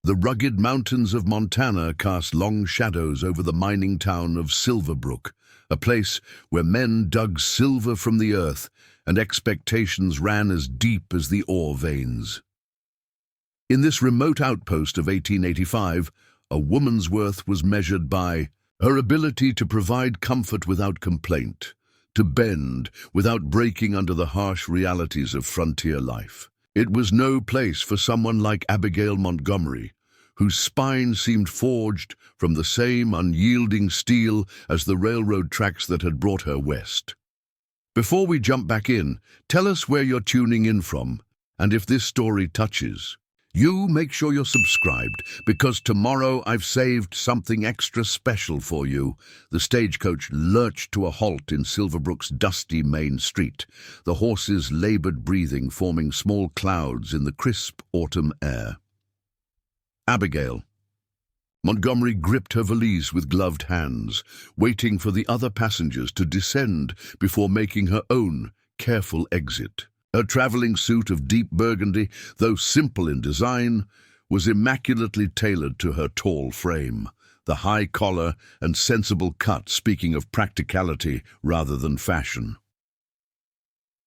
The rugged mountains of Montana cast long shadows over the mining town of Silverbrook, a place where men dug silver from the earth and expectations ran as deep as the ore veins. In this remote outpost of 1885, a woman's worth was measured by her ability to provide comfort without complaint, to bend without breaking under the harsh realities of frontier life. It was no place for someone like Abigail Montgomery, whose spine seemed forged from the same unyielding steel as the railroad tracks that had brought her west. Before we jump back in, tell us where you're tuning in from, and if this story touches you, make sure you're subscribed, because tomorrow I've saved something extra special for you. The stagecoach lurched to a halt in Silverbrook's dusty main street, the horses' labored breathing forming small clouds in the crisp autumn air. Abigail Montgomery gripped her valise with gloved hands, waiting for the other passengers to descend before making her own careful exit. Her traveling suit of deep burgundy, though simple in design, was immaculately tailored to her tall frame, the high collar and sensible cut speaking of practicality rather than fashion.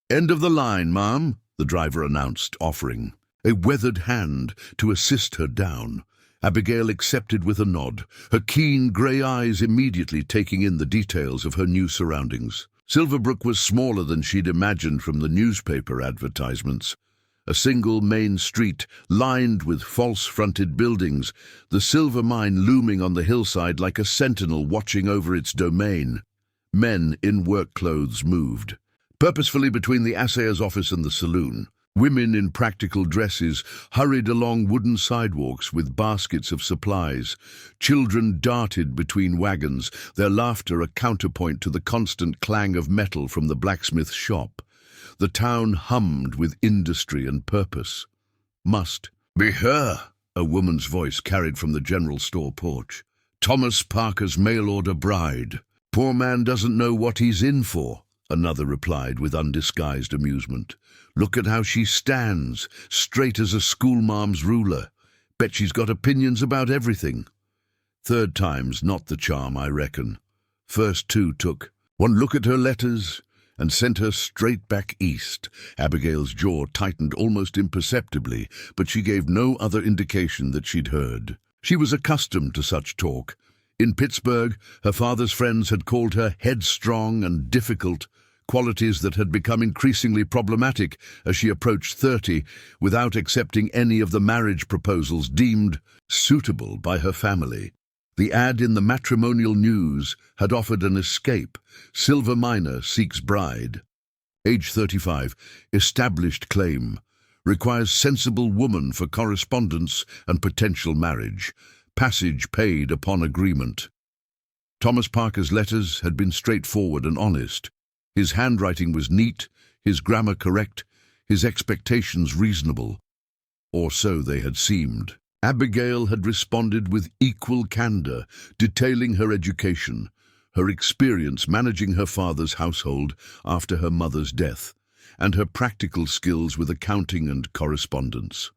"End of the line, ma'am," the driver announced, offering a weathered hand to assist her down. Abigail accepted with a nod, her keen grey eyes immediately taking in the details of her new surroundings. Silverbrook was smaller than she'd imagined from the newspaper advertisements. A single main street lined with false-fronted buildings, the silver mine looming on the hillside like a sentinel watching over its domain. Men in work clothes moved purposefully between the assayer's office and the saloon. Women in practical dresses hurried along wooden sidewalks with baskets of supplies. Children darted between wagons, their laughter a counterpoint to the constant clang of metal from the blacksmith's shop. The town hummed with industry and purpose. "Must be her," a woman's voice carried from the general store porch. "Thomas Parker's mail-order bride. Poor man doesn't know what he's in for," another replied with undisguised amusement. "Look at how she stands, straight as a schoolmarm's ruler. Bet she's got opinions about everything." Third time's not the charm, I reckon. First two took one look at her letters and sent her straight back east. Abigail's jaw tightened almost imperceptibly, but she gave no other indication that she'd heard. She was accustomed to such talk. In Pittsburgh, her father's friends had called her headstrong and difficult, qualities that had become increasingly problematic as she approached 30 without accepting any of the marriage proposals deemed suitable by her family. The ad in the matrimonial news had offered an escape. Silver miner seeks bride. Age 35, established claim. Requires sensible woman for correspondence and potential marriage. Passage paid upon agreement. Thomas Parker's letters had been straightforward and honest. His handwriting was neat, his grammar correct, his expectations reasonable. Or so they had seemed. Abigail had responded with equal candor, detailing her education, her experience managing her father's household after her mother's death, and her practical skills with accounting and correspondence.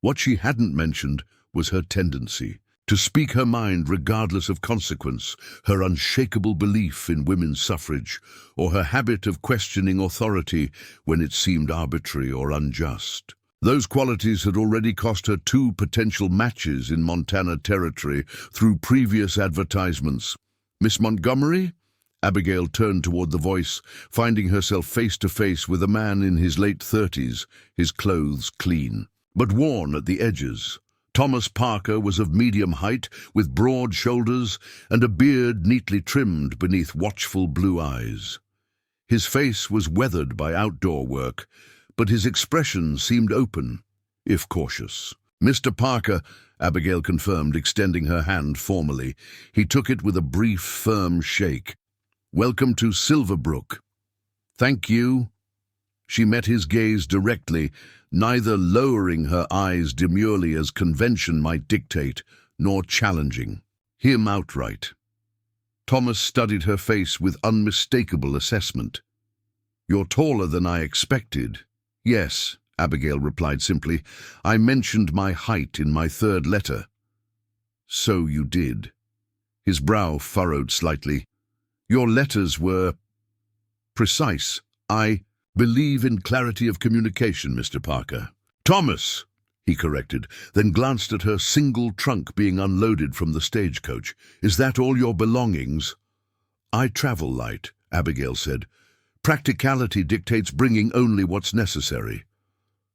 What she hadn't mentioned was her tendency to speak her mind regardless of consequence, her unshakable belief in women's suffrage, or her habit of questioning authority when it seemed arbitrary or unjust. Those qualities had already cost her 2 potential matches in Montana territory through previous advertisements. "Miss Montgomery?" Abigail turned toward the voice, finding herself face to face with a man in his late 30s, his clothes clean, but worn at the edges. Thomas Parker was of medium height, with broad shoulders and a beard neatly trimmed beneath watchful blue eyes. His face was weathered by outdoor work, but his expression seemed open, if cautious. "Mr. Parker," Abigail confirmed, extending her hand formally. He took it with a brief, firm shake. "Welcome to Silverbrook." "Thank you." She met his gaze directly, neither lowering her eyes demurely as convention might dictate, nor challenging him outright. Thomas studied her face with unmistakable assessment. "You're taller than I expected." "Yes," Abigail replied simply. "I mentioned my height in my third letter." "So you did." His brow furrowed slightly. "Your letters were precise. I believe in clarity of communication, Mr. Parker." "Thomas," he corrected, then glanced at her single trunk being unloaded from the stagecoach. "Is that all your belongings?" "I travel light," Abigail said. "Practicality dictates bringing only what's necessary."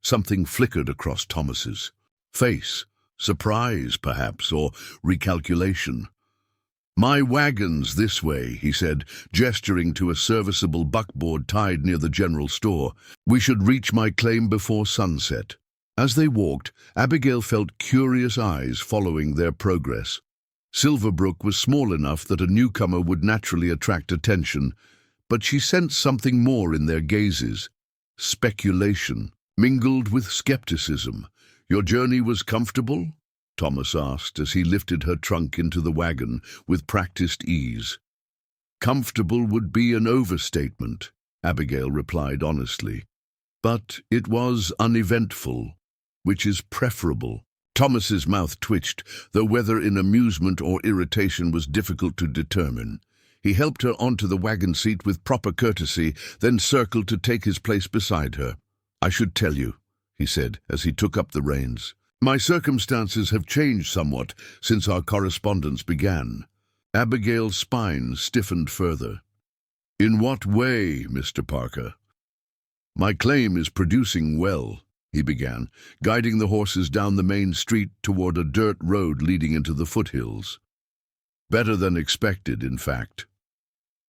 Something flickered across Thomas's face. Surprise, perhaps, or recalculation. "My wagon's this way," he said, gesturing to a serviceable buckboard tied near the general store. "We should reach my claim before sunset." As they walked, Abigail felt curious eyes following their progress. Silverbrook was small enough that a newcomer would naturally attract attention, but she sensed something more in their gazes. Speculation, mingled with skepticism. "Your journey was comfortable?" Thomas asked as he lifted her trunk into the wagon with practiced ease. "Comfortable would be an overstatement," Abigail replied honestly. "But it was uneventful, which is preferable." Thomas's mouth twitched, though whether in amusement or irritation was difficult to determine. He helped her onto the wagon seat with proper courtesy, then circled to take his place beside her. "I should tell you," he said as he took up the reins. "My circumstances have changed somewhat since our correspondence began." Abigail's spine stiffened further. "In what way, Mr. Parker?" "My claim is producing well," he began, guiding the horses down the main street toward a dirt road leading into the foothills. "Better than expected, in fact."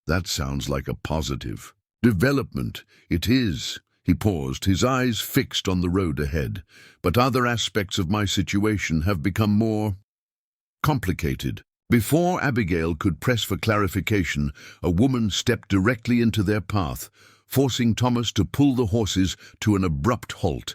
"That sounds like a positive development." "It is." He paused, his eyes fixed on the road ahead. "But other aspects of my situation have become more complicated." Before Abigail could press for clarification, a woman stepped directly into their path, forcing Thomas to pull the horses to an abrupt halt.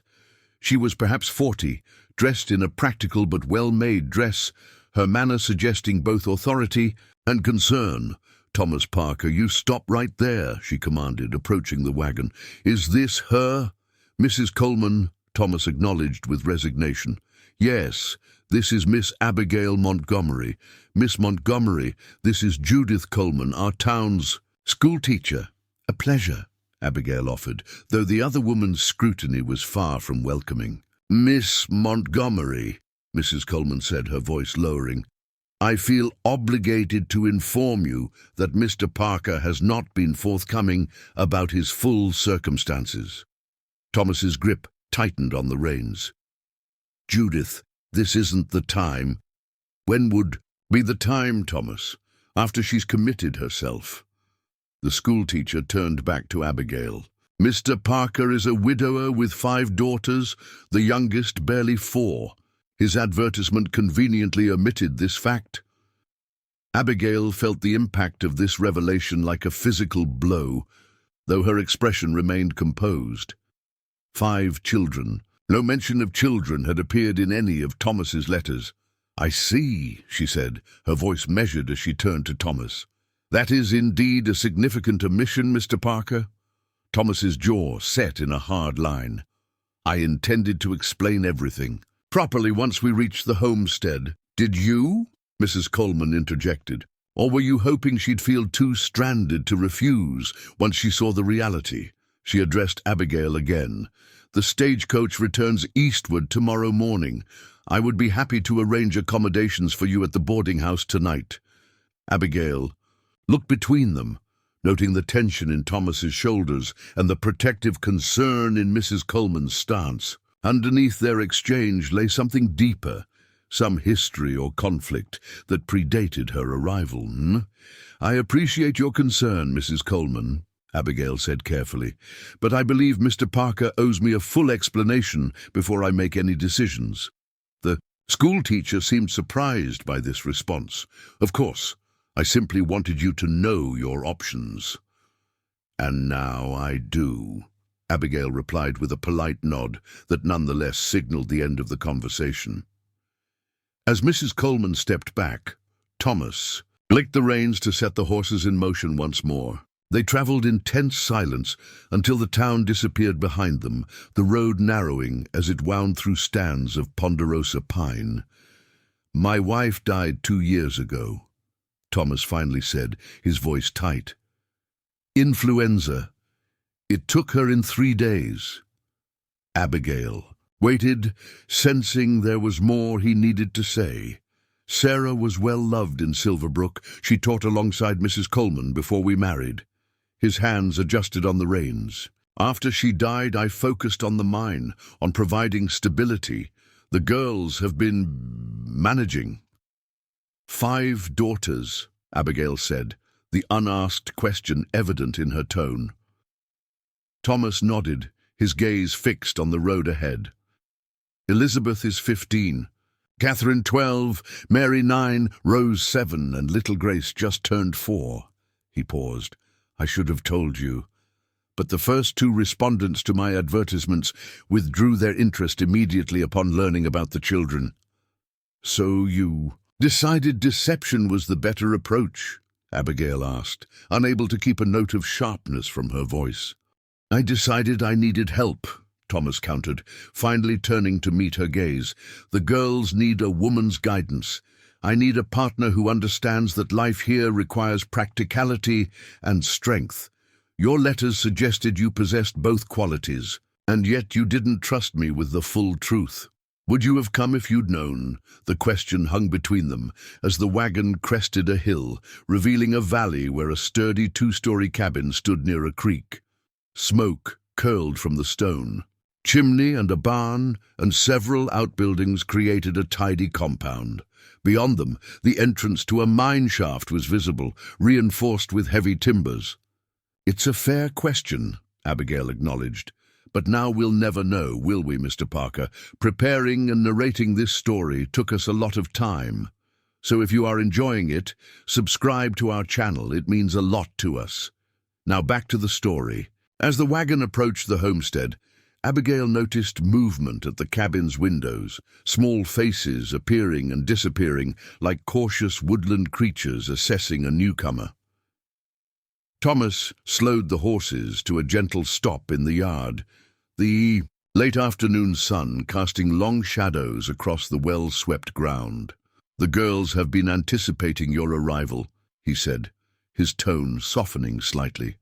She was perhaps 40, dressed in a practical but well-made dress, her manner suggesting both authority and concern. "Thomas Parker, you stop right there," she commanded, approaching the wagon. "Is this her?" "Mrs. Coleman," Thomas acknowledged with resignation. "Yes, this is Miss Abigail Montgomery. Miss Montgomery, this is Judith Coleman, our town's schoolteacher." "A pleasure," Abigail offered, though the other woman's scrutiny was far from welcoming. "Miss Montgomery," Mrs. Coleman said, her voice lowering, "I feel obligated to inform you that Mr. Parker has not been forthcoming about his full circumstances." Thomas's grip tightened on the reins. "Judith, this isn't the time." "When would be the time, Thomas? After she's committed herself." The schoolteacher turned back to Abigail. "Mr. Parker is a widower with 5 daughters, the youngest barely 4. His advertisement conveniently omitted this fact." Abigail felt the impact of this revelation like a physical blow, though her expression remained composed. 5 children. No mention of children had appeared in any of Thomas's letters. "I see," she said, her voice measured as she turned to Thomas. "That is indeed a significant omission, Mr. Parker." Thomas's jaw set in a hard line. "I intended to explain everything properly once we reached the homestead." "Did you?" Mrs. Coleman interjected. "Or were you hoping she'd feel too stranded to refuse once she saw the reality?" She addressed Abigail again. "The stagecoach returns eastward tomorrow morning. I would be happy to arrange accommodations for you at the boarding house tonight." Abigail looked between them, noting the tension in Thomas's shoulders and the protective concern in Mrs. Coleman's stance. Underneath their exchange lay something deeper, some history or conflict that predated her arrival. "I appreciate your concern, Mrs. Coleman," Abigail said carefully, "but I believe Mr. Parker owes me a full explanation before I make any decisions." The schoolteacher seemed surprised by this response. "Of course, I simply wanted you to know your options." "And now I do," Abigail replied with a polite nod that nonetheless signaled the end of the conversation. As Mrs. Coleman stepped back, Thomas licked the reins to set the horses in motion once more. They traveled in tense silence until the town disappeared behind them, the road narrowing as it wound through stands of ponderosa pine. "My wife died 2 years ago," Thomas finally said, his voice tight. "Influenza. It took her in 3 days." Abigail waited, sensing there was more he needed to say. "Sarah was well loved in Silverbrook. She taught alongside Mrs. Coleman before we married." His hands adjusted on the reins. "After she died, I focused on the mine, on providing stability. The girls have been managing." "5 daughters," Abigail said, the unasked question evident in her tone. Thomas nodded, his gaze fixed on the road ahead. "Elizabeth is 15, Catherine 12, Mary 9, Rose 7, and little Grace just turned 4. He paused. "I should have told you. But the first 2 respondents to my advertisements withdrew their interest immediately upon learning about the children." "So you decided deception was the better approach?" Abigail asked, unable to keep a note of sharpness from her voice. "I decided I needed help," Thomas countered, finally turning to meet her gaze. "The girls need a woman's guidance. I need a partner who understands that life here requires practicality and strength. Your letters suggested you possessed both qualities, and yet you didn't trust me with the full truth. Would you have come if you'd known?" The question hung between them as the wagon crested a hill, revealing a valley where a sturdy 2-story cabin stood near a creek. Smoke curled from the stone. Chimney and a barn and several outbuildings created a tidy compound. Beyond them, the entrance to a mine shaft was visible, reinforced with heavy timbers. "It's a fair question," Abigail acknowledged. "But now we'll never know, will we, Mr. Parker? Preparing and narrating this story took us a lot of time. So if you are enjoying it, subscribe to our channel. It means a lot to us. Now back to the story." As the wagon approached the homestead, Abigail noticed movement at the cabin's windows, small faces appearing and disappearing like cautious woodland creatures assessing a newcomer. Thomas slowed the horses to a gentle stop in the yard, the late afternoon sun casting long shadows across the well-swept ground. "The girls have been anticipating your arrival," he said, his tone softening slightly.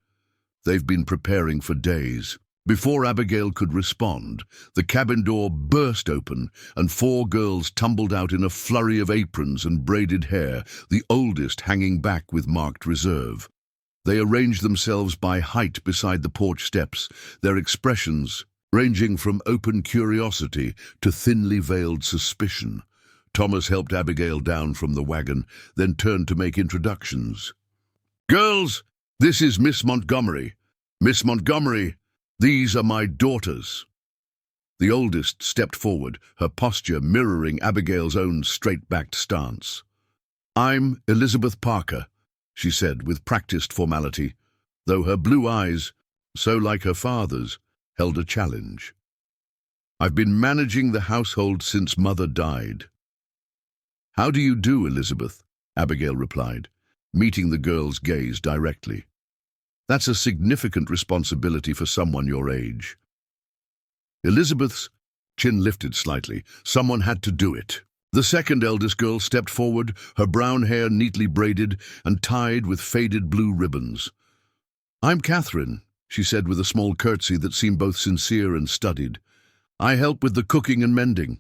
"They've been preparing for days." Before Abigail could respond, the cabin door burst open and 4 girls tumbled out in a flurry of aprons and braided hair, the oldest hanging back with marked reserve. They arranged themselves by height beside the porch steps, their expressions ranging from open curiosity to thinly veiled suspicion. Thomas helped Abigail down from the wagon, then turned to make introductions. "Girls, this is Miss Montgomery. Miss Montgomery, these are my daughters." The oldest stepped forward, her posture mirroring Abigail's own straight-backed stance. "I'm Elizabeth Parker," she said with practiced formality, though her blue eyes, so like her father's, held a challenge. "I've been managing the household since Mother died." "How do you do, Elizabeth?" Abigail replied, meeting the girl's gaze directly. "That's a significant responsibility for someone your age." Elizabeth's chin lifted slightly. Someone had to do it. The second eldest girl stepped forward, her brown hair neatly braided and tied with faded blue ribbons. "I'm Catherine," she said with a small curtsy that seemed both sincere and studied. "I help with the cooking and mending."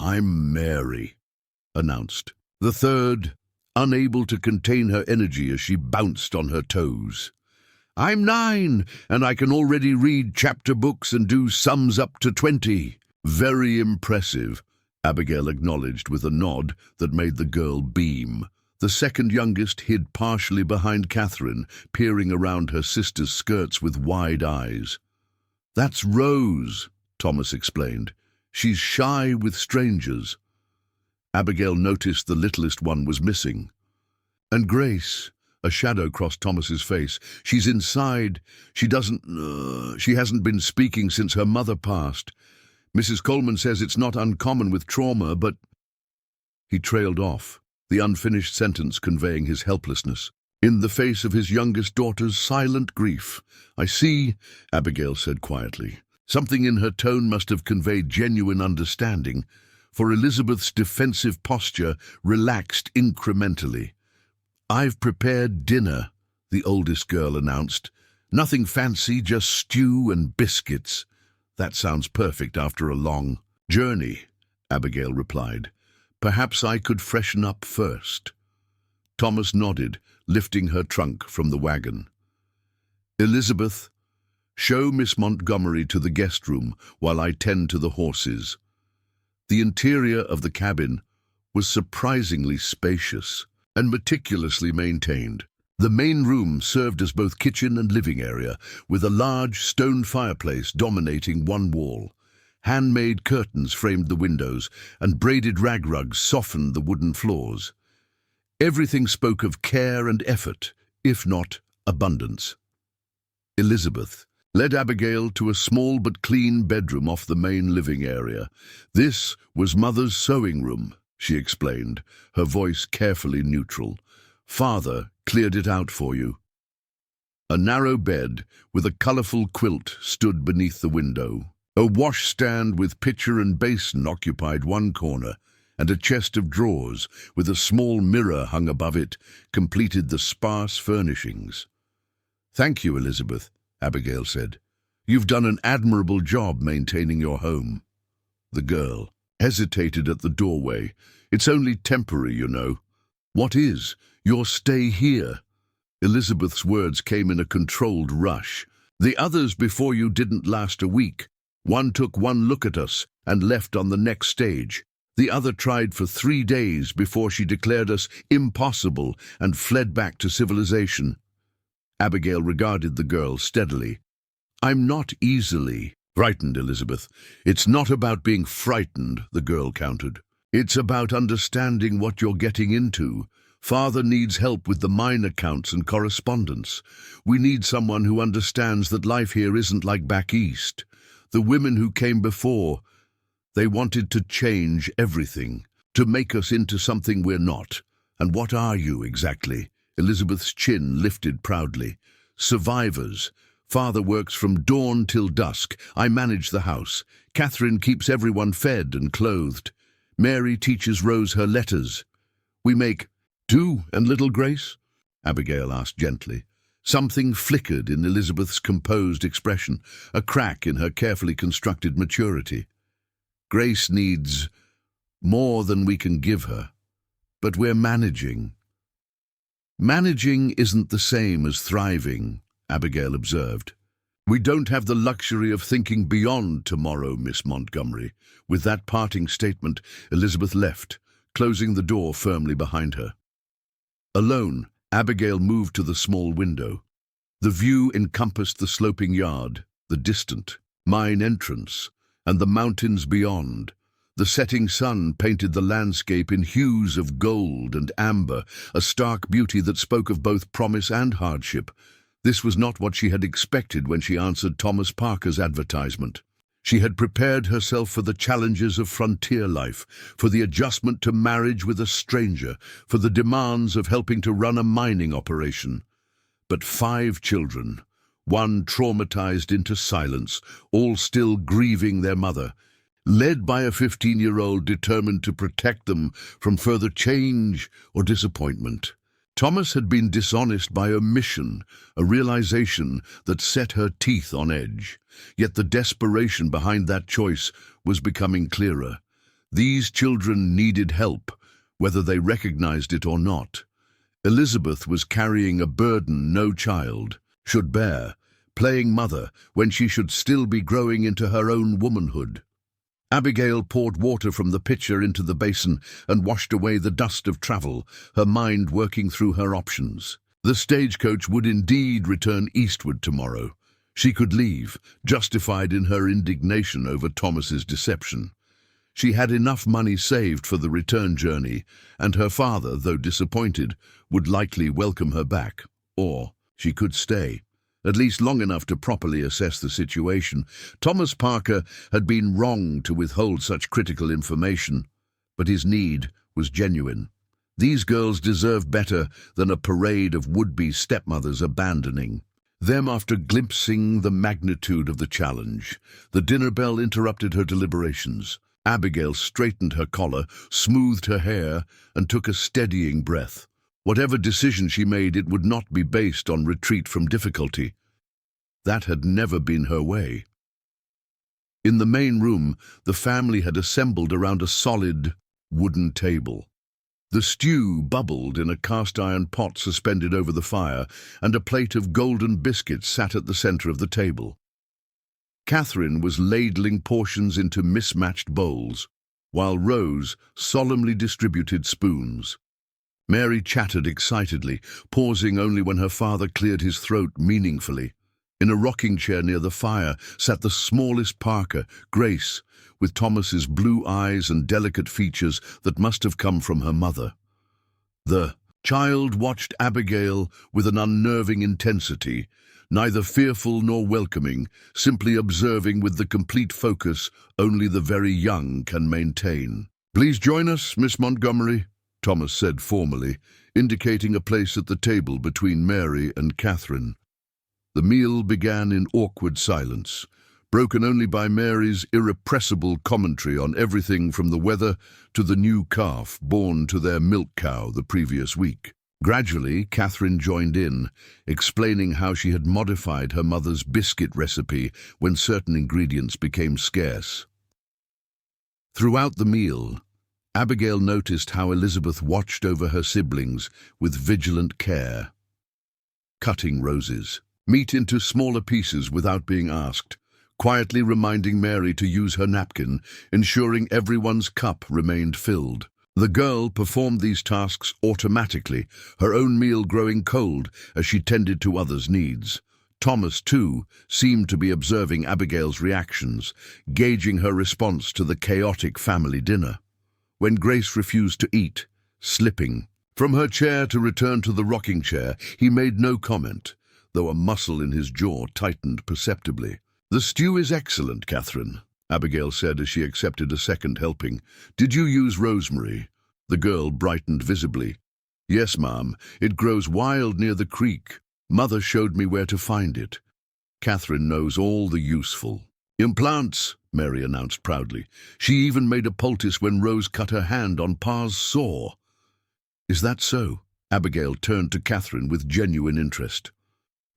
"I'm Mary," announced the third, unable to contain her energy as she bounced on her toes. "I'm 9, and I can already read chapter books and do sums up to 20. "Very impressive," Abigail acknowledged with a nod that made the girl beam. The second youngest hid partially behind Catherine, peering around her sister's skirts with wide eyes. "That's Rose," Thomas explained. "She's shy with strangers." Abigail noticed the littlest one was missing. "And Grace," a shadow crossed Thomas's face. "She's inside. She hasn't been speaking since her mother passed. Mrs. Coleman says it's not uncommon with trauma, but—" He trailed off, the unfinished sentence conveying his helplessness. in the face of his youngest daughter's silent grief. "I see," Abigail said quietly. Something in her tone must have conveyed genuine understanding, for Elizabeth's defensive posture relaxed incrementally. "I've prepared dinner," the oldest girl announced. "Nothing fancy, just stew and biscuits." "That sounds perfect after a long journey," Abigail replied. "Perhaps I could freshen up first." Thomas nodded, lifting her trunk from the wagon. "Elizabeth, show Miss Montgomery to the guest room while I tend to the horses." The interior of the cabin was surprisingly spacious and meticulously maintained. The main room served as both kitchen and living area, with a large stone fireplace dominating one wall. Handmade curtains framed the windows, and braided rag rugs softened the wooden floors. Everything spoke of care and effort, if not abundance. Elizabeth led Abigail to a small but clean bedroom off the main living area. "This was Mother's sewing room," she explained, her voice carefully neutral. "Father cleared it out for you." A narrow bed with a colorful quilt stood beneath the window. A washstand with pitcher and basin occupied one corner, and a chest of drawers with a small mirror hung above it completed the sparse furnishings. "Thank you, Elizabeth," Abigail said. "You've done an admirable job maintaining your home." The girl hesitated at the doorway. "It's only temporary, you know." "What is? Your stay here." Elizabeth's words came in a controlled rush. "The others before you didn't last a week. One took one look at us and left on the next stage. The other tried for 3 days before she declared us impossible and fled back to civilization." Abigail regarded the girl steadily. "I'm not easily frightened, Elizabeth. It's not about being frightened," the girl countered. "It's about understanding what you're getting into. Father needs help with the mine accounts and correspondence. We need someone who understands that life here isn't like back east. The women who came before, they wanted to change everything, to make us into something we're not. And what are you exactly?" Elizabeth's chin lifted proudly. "Survivors. Father works from dawn till dusk. I manage the house. Catherine keeps everyone fed and clothed. Mary teaches Rose her letters. We make do and little Grace?" Abigail asked gently. Something flickered in Elizabeth's composed expression, a crack in her carefully constructed maturity. "Grace needs more than we can give her, but we're managing." "Managing isn't the same as thriving," Abigail observed. "We don't have the luxury of thinking beyond tomorrow, Miss Montgomery." With that parting statement, Elizabeth left, closing the door firmly behind her. Alone, Abigail moved to the small window. The view encompassed the sloping yard, the distant mine entrance, and the mountains beyond. The setting sun painted the landscape in hues of gold and amber, a stark beauty that spoke of both promise and hardship. This was not what she had expected when she answered Thomas Parker's advertisement. She had prepared herself for the challenges of frontier life, for the adjustment to marriage with a stranger, for the demands of helping to run a mining operation. But 5 children, one traumatized into silence, all still grieving their mother, led by a 15-year-old determined to protect them from further change or disappointment. Thomas had been dishonest by omission, a realization that set her teeth on edge. Yet the desperation behind that choice was becoming clearer. These children needed help, whether they recognized it or not. Elizabeth was carrying a burden no child should bear, playing mother when she should still be growing into her own womanhood. Abigail poured water from the pitcher into the basin and washed away the dust of travel, her mind working through her options. The stagecoach would indeed return eastward tomorrow. She could leave, justified in her indignation over Thomas's deception. She had enough money saved for the return journey, and her father, though disappointed, would likely welcome her back. Or she could stay, at least long enough to properly assess the situation. Thomas Parker had been wrong to withhold such critical information, but his need was genuine. These girls deserve better than a parade of would-be stepmothers abandoning them after glimpsing the magnitude of the challenge. The dinner bell interrupted her deliberations. Abigail straightened her collar, smoothed her hair, and took a steadying breath. Whatever decision she made, it would not be based on retreat from difficulty. That had never been her way. In the main room, the family had assembled around a solid, wooden table. The stew bubbled in a cast-iron pot suspended over the fire, and a plate of golden biscuits sat at the center of the table. Catherine was ladling portions into mismatched bowls, while Rose solemnly distributed spoons. Mary chattered excitedly, pausing only when her father cleared his throat meaningfully. In a rocking chair near the fire sat the smallest Parker, Grace, with Thomas's blue eyes and delicate features that must have come from her mother. The child watched Abigail with an unnerving intensity, neither fearful nor welcoming, simply observing with the complete focus only the very young can maintain. "Please join us, Miss Montgomery," Thomas said formally, indicating a place at the table between Mary and Catherine. The meal began in awkward silence, broken only by Mary's irrepressible commentary on everything from the weather to the new calf born to their milk cow the previous week. Gradually, Catherine joined in, explaining how she had modified her mother's biscuit recipe when certain ingredients became scarce. Throughout the meal, Abigail noticed how Elizabeth watched over her siblings with vigilant care. Cutting roses, meat into smaller pieces without being asked, quietly reminding Mary to use her napkin, ensuring everyone's cup remained filled. The girl performed these tasks automatically, her own meal growing cold as she tended to others' needs. Thomas, too, seemed to be observing Abigail's reactions, gauging her response to the chaotic family dinner. When Grace refused to eat, slipping from her chair to return to the rocking chair, he made no comment, though a muscle in his jaw tightened perceptibly. "The stew is excellent, Catherine," Abigail said as she accepted a second helping. "Did you use rosemary?" The girl brightened visibly. "Yes, Ma'am. It grows wild near the creek. Mother showed me where to find it." "Catherine knows all the useful implants," Mary announced proudly. "She even made a poultice when Rose cut her hand on Pa's saw." "Is that so?" Abigail turned to Catherine with genuine interest.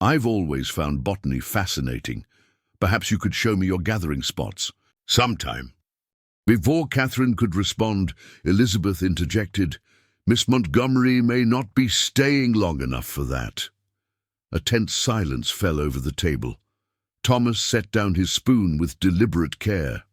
"I've always found botany fascinating. Perhaps you could show me your gathering spots." "Sometime." Before Catherine could respond, Elizabeth interjected, "Miss Montgomery may not be staying long enough for that." A tense silence fell over the table. Thomas set down his spoon with deliberate care.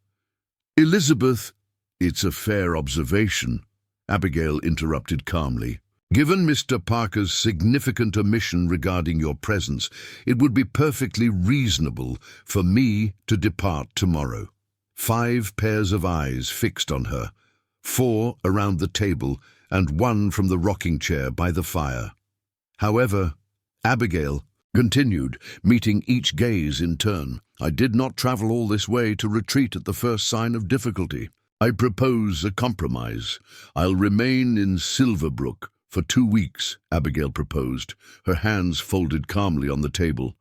"Elizabeth—" "It's a fair observation," Abigail interrupted calmly. "Given Mr. Parker's significant omission regarding your presence, it would be perfectly reasonable for me to depart tomorrow." 5 pairs of eyes fixed on her, 4 around the table and 1 from the rocking chair by the fire. However, Abigail continued, meeting each gaze in turn, "I did not travel all this way to retreat at the first sign of difficulty. I propose a compromise. I'll remain in Silverbrook for 2 weeks," Abigail proposed, her hands folded calmly on the table.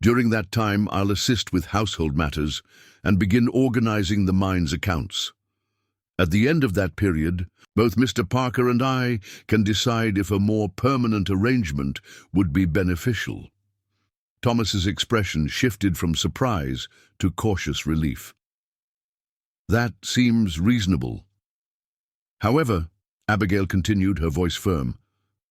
"During that time, I'll assist with household matters and begin organizing the mine's accounts. At the end of that period, both Mr. Parker and I can decide if a more permanent arrangement would be beneficial." Thomas's expression shifted from surprise to cautious relief. "That seems reasonable. However," Abigail continued, her voice firm,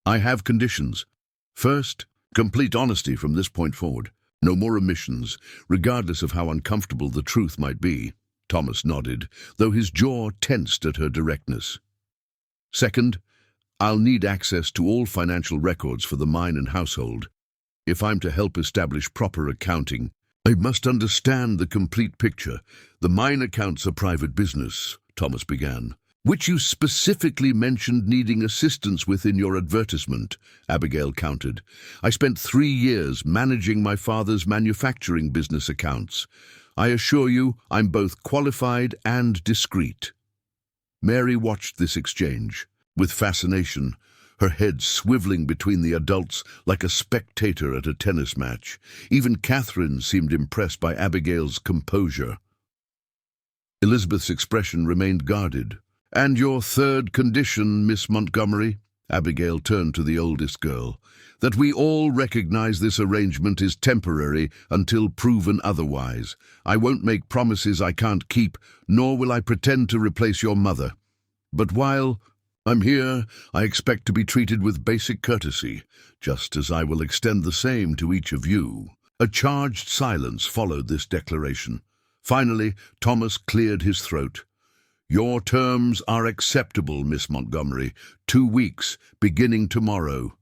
"I have conditions. First, complete honesty from this point forward. No more omissions, regardless of how uncomfortable the truth might be." Thomas nodded, though his jaw tensed at her directness. "Second, I'll need access to all financial records for the mine and household. If I'm to help establish proper accounting, I must understand the complete picture. The mine accounts are private business," Thomas began, "which you specifically mentioned needing assistance with in your advertisement," Abigail countered. "I spent 3 years managing my father's manufacturing business accounts. I assure you I'm both qualified and discreet." Mary watched this exchange, with fascination, her head swiveling between the adults like a spectator at a tennis match. Even Catherine seemed impressed by Abigail's composure. Elizabeth's expression remained guarded. "And your third condition, Miss Montgomery," Abigail turned to the oldest girl, "that we all recognize this arrangement is temporary until proven otherwise. I won't make promises I can't keep, nor will I pretend to replace your mother. But while I'm here, I expect to be treated with basic courtesy, just as I will extend the same to each of you." A charged silence followed this declaration. Finally, Thomas cleared his throat. "Your terms are acceptable, Miss Montgomery. 2 weeks, beginning tomorrow."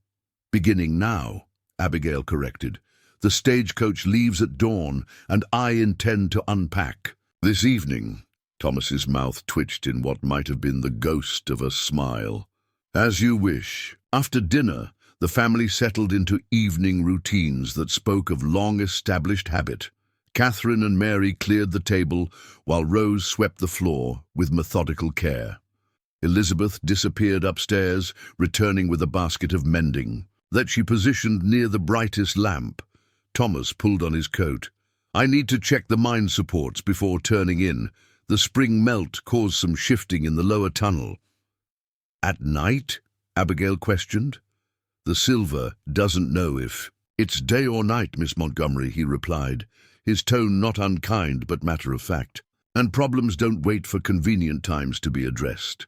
"Beginning now," Abigail corrected. "The stagecoach leaves at dawn, and I intend to unpack this evening." Thomas's mouth twitched in what might have been the ghost of a smile. "As you wish." After dinner, the family settled into evening routines that spoke of long-established habit. Catherine and Mary cleared the table, while Rose swept the floor with methodical care. Elizabeth disappeared upstairs, returning with a basket of mending that she positioned near the brightest lamp. Thomas pulled on his coat. "I need to check the mine supports before turning in. The spring melt caused some shifting in the lower tunnel." "At night?" Abigail questioned. "The silver doesn't know if it's day or night, Miss Montgomery," he replied, his tone not unkind but matter-of-fact. "And problems don't wait for convenient times to be addressed."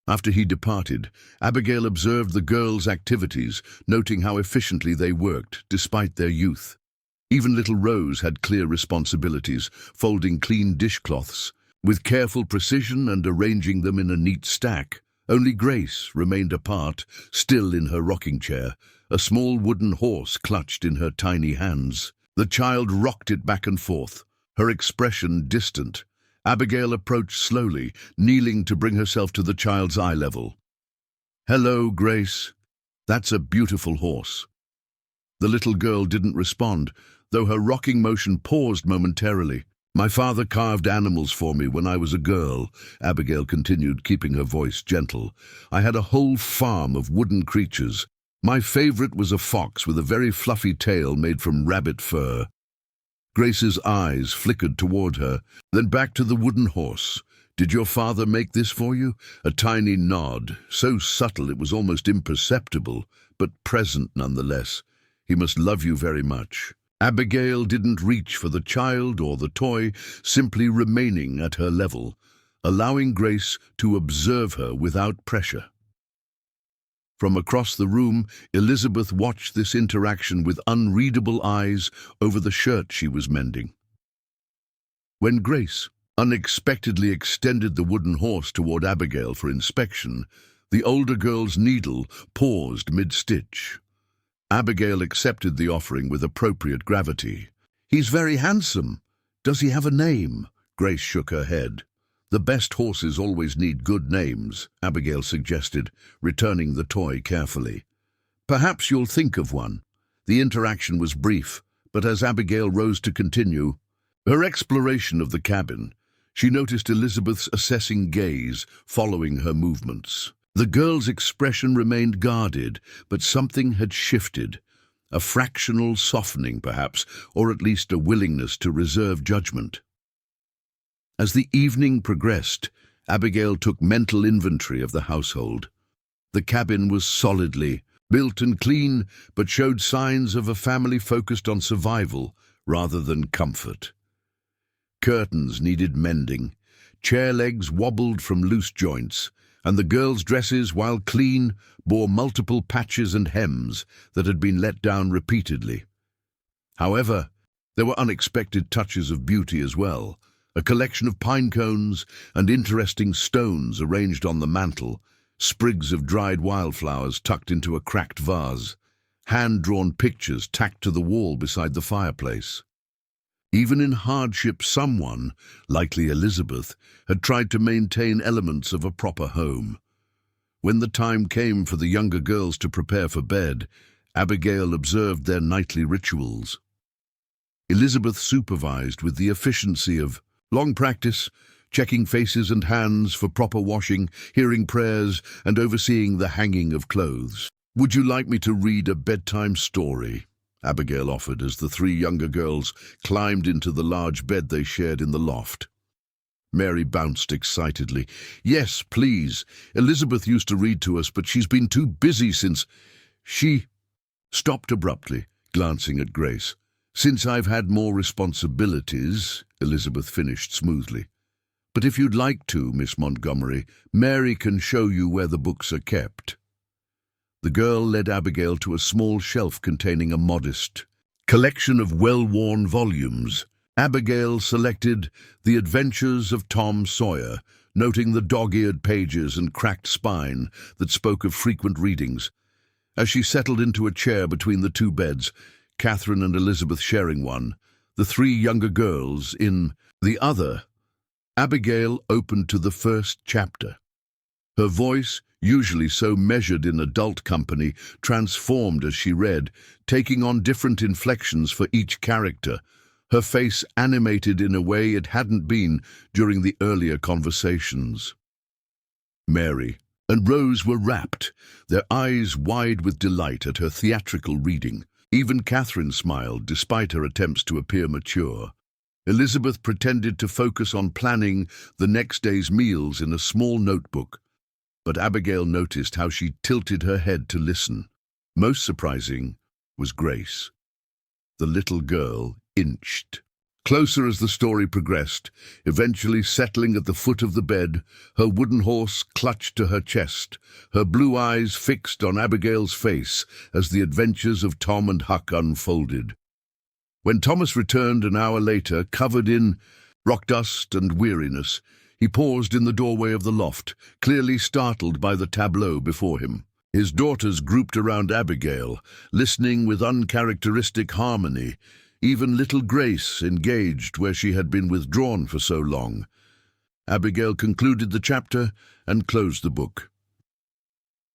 After he departed, Abigail observed the girls' activities, noting how efficiently they worked, despite their youth. Even little Rose had clear responsibilities, folding clean dishcloths, with careful precision and arranging them in a neat stack. Only Grace remained apart, still in her rocking chair, a small wooden horse clutched in her tiny hands. The child rocked it back and forth, her expression distant. Abigail approached slowly, kneeling to bring herself to the child's eye level. "Hello, Grace. That's a beautiful horse." The little girl didn't respond, though her rocking motion paused momentarily. "My father carved animals for me when I was a girl," Abigail continued, keeping her voice gentle. "I had a whole farm of wooden creatures. My favorite was a fox with a very fluffy tail made from rabbit fur." Grace's eyes flickered toward her, then back to the wooden horse. "Did your father make this for you?" A tiny nod, so subtle it was almost imperceptible, but present nonetheless. "He must love you very much." Abigail didn't reach for the child or the toy, simply remaining at her level, allowing Grace to observe her without pressure. From across the room, Elizabeth watched this interaction with unreadable eyes over the shirt she was mending. When Grace unexpectedly extended the wooden horse toward Abigail for inspection, the older girl's needle paused mid-stitch. Abigail accepted the offering with appropriate gravity. "He's very handsome. Does he have a name?" Grace shook her head. "The best horses always need good names," Abigail suggested, returning the toy carefully. "Perhaps you'll think of one." The interaction was brief, but as Abigail rose to continue her exploration of the cabin, she noticed Elizabeth's assessing gaze following her movements. The girl's expression remained guarded, but something had shifted. A fractional softening, perhaps, or at least a willingness to reserve judgment. As the evening progressed, Abigail took mental inventory of the household. The cabin was solidly built and clean, but showed signs of a family focused on survival rather than comfort. Curtains needed mending, chair legs wobbled from loose joints, and the girls' dresses, while clean, bore multiple patches and hems that had been let down repeatedly. However, there were unexpected touches of beauty as well. A collection of pine cones and interesting stones arranged on the mantel, sprigs of dried wildflowers tucked into a cracked vase, hand-drawn pictures tacked to the wall beside the fireplace. Even in hardship, someone, likely Elizabeth, had tried to maintain elements of a proper home. When the time came for the younger girls to prepare for bed, Abigail observed their nightly rituals. Elizabeth supervised with the efficiency of long practice, checking faces and hands for proper washing, hearing prayers, and overseeing the hanging of clothes. "Would you like me to read a bedtime story?" Abigail offered as the three younger girls climbed into the large bed they shared in the loft. Mary bounced excitedly. "Yes, please. Elizabeth used to read to us, but she's been too busy since..." She stopped abruptly, glancing at Grace. "Since I've had more responsibilities," Elizabeth finished smoothly. "But if you'd like to, Miss Montgomery, Mary can show you where the books are kept." The girl led Abigail to a small shelf containing a modest collection of well-worn volumes. Abigail selected The Adventures of Tom Sawyer, noting the dog-eared pages and cracked spine that spoke of frequent readings. As she settled into a chair between the two beds, Catherine and Elizabeth sharing one, the three younger girls in the other, Abigail opened to the first chapter. Her voice, usually so measured in adult company, transformed as she read, taking on different inflections for each character, her face animated in a way it hadn't been during the earlier conversations. Mary and Rose were rapt, their eyes wide with delight at her theatrical reading. Even Catherine smiled, despite her attempts to appear mature. Elizabeth pretended to focus on planning the next day's meals in a small notebook, but Abigail noticed how she tilted her head to listen. Most surprising was Grace. The little girl inched closer as the story progressed, eventually settling at the foot of the bed, her wooden horse clutched to her chest, her blue eyes fixed on Abigail's face as the adventures of Tom and Huck unfolded. When Thomas returned an hour later, covered in rock dust and weariness, he paused in the doorway of the loft, clearly startled by the tableau before him. His daughters grouped around Abigail, listening with uncharacteristic harmony, even little Grace engaged where she had been withdrawn for so long. Abigail concluded the chapter and closed the book.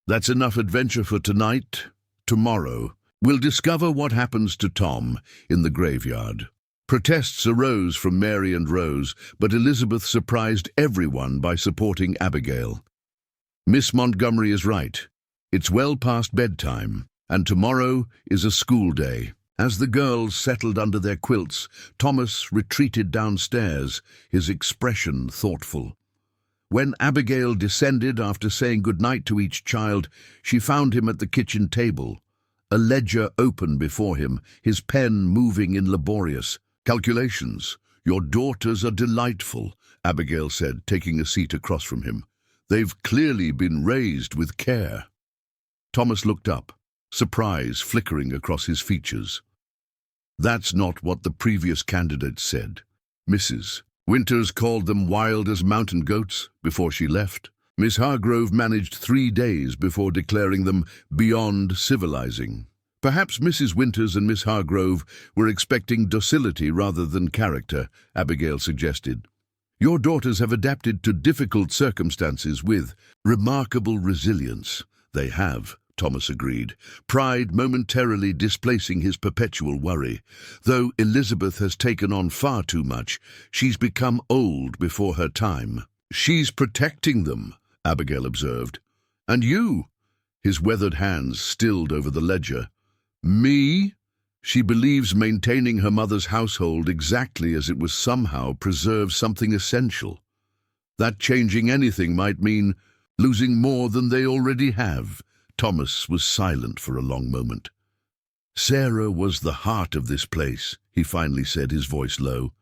"That's enough adventure for tonight. Tomorrow, we'll discover what happens to Tom in the graveyard." Protests arose from Mary and Rose, but Elizabeth surprised everyone by supporting Abigail. "Miss Montgomery is right. It's well past bedtime, and tomorrow is a school day." As the girls settled under their quilts, Thomas retreated downstairs, his expression thoughtful. When Abigail descended after saying goodnight to each child, she found him at the kitchen table, a ledger open before him, his pen moving in laborious calculations. "Your daughters are delightful," Abigail said, taking a seat across from him. "They've clearly been raised with care." Thomas looked up, surprise flickering across his features. "That's not what the previous candidate said. Mrs. Winters called them wild as mountain goats before she left. Miss Hargrove managed 3 days before declaring them beyond civilizing. Perhaps Mrs. Winters and Miss Hargrove were expecting docility rather than character," Abigail suggested. "Your daughters have adapted to difficult circumstances with remarkable resilience." "They have," Thomas agreed, pride momentarily displacing his perpetual worry. "Though Elizabeth has taken on far too much, she's become old before her time." "She's protecting them," Abigail observed. "And you?" His weathered hands stilled over the ledger. "Me?" "She believes maintaining her mother's household exactly as it was somehow preserves something essential. That changing anything might mean losing more than they already have." Thomas was silent for a long moment. "Sarah was the heart of this place," he finally said, his voice low.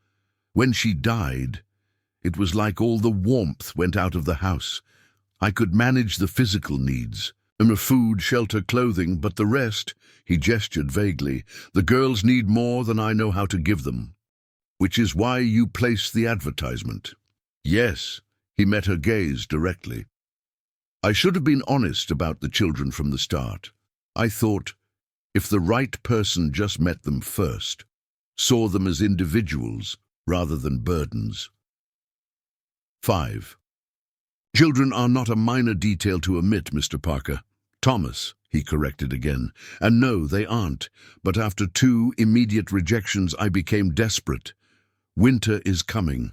"When she died, it was like all the warmth went out of the house. I could manage the physical needs, food, shelter, clothing, but the rest," he gestured vaguely, "the girls need more than I know how to give them. Which is why you placed the advertisement." "Yes," he met her gaze directly. "I should have been honest about the children from the start. I thought, if the right person just met them first, saw them as individuals rather than burdens." 5. "Children are not a minor detail to omit, Mr. Parker." "Thomas," he corrected again. "And no, they aren't. But after 2 immediate rejections, I became desperate. Winter is coming.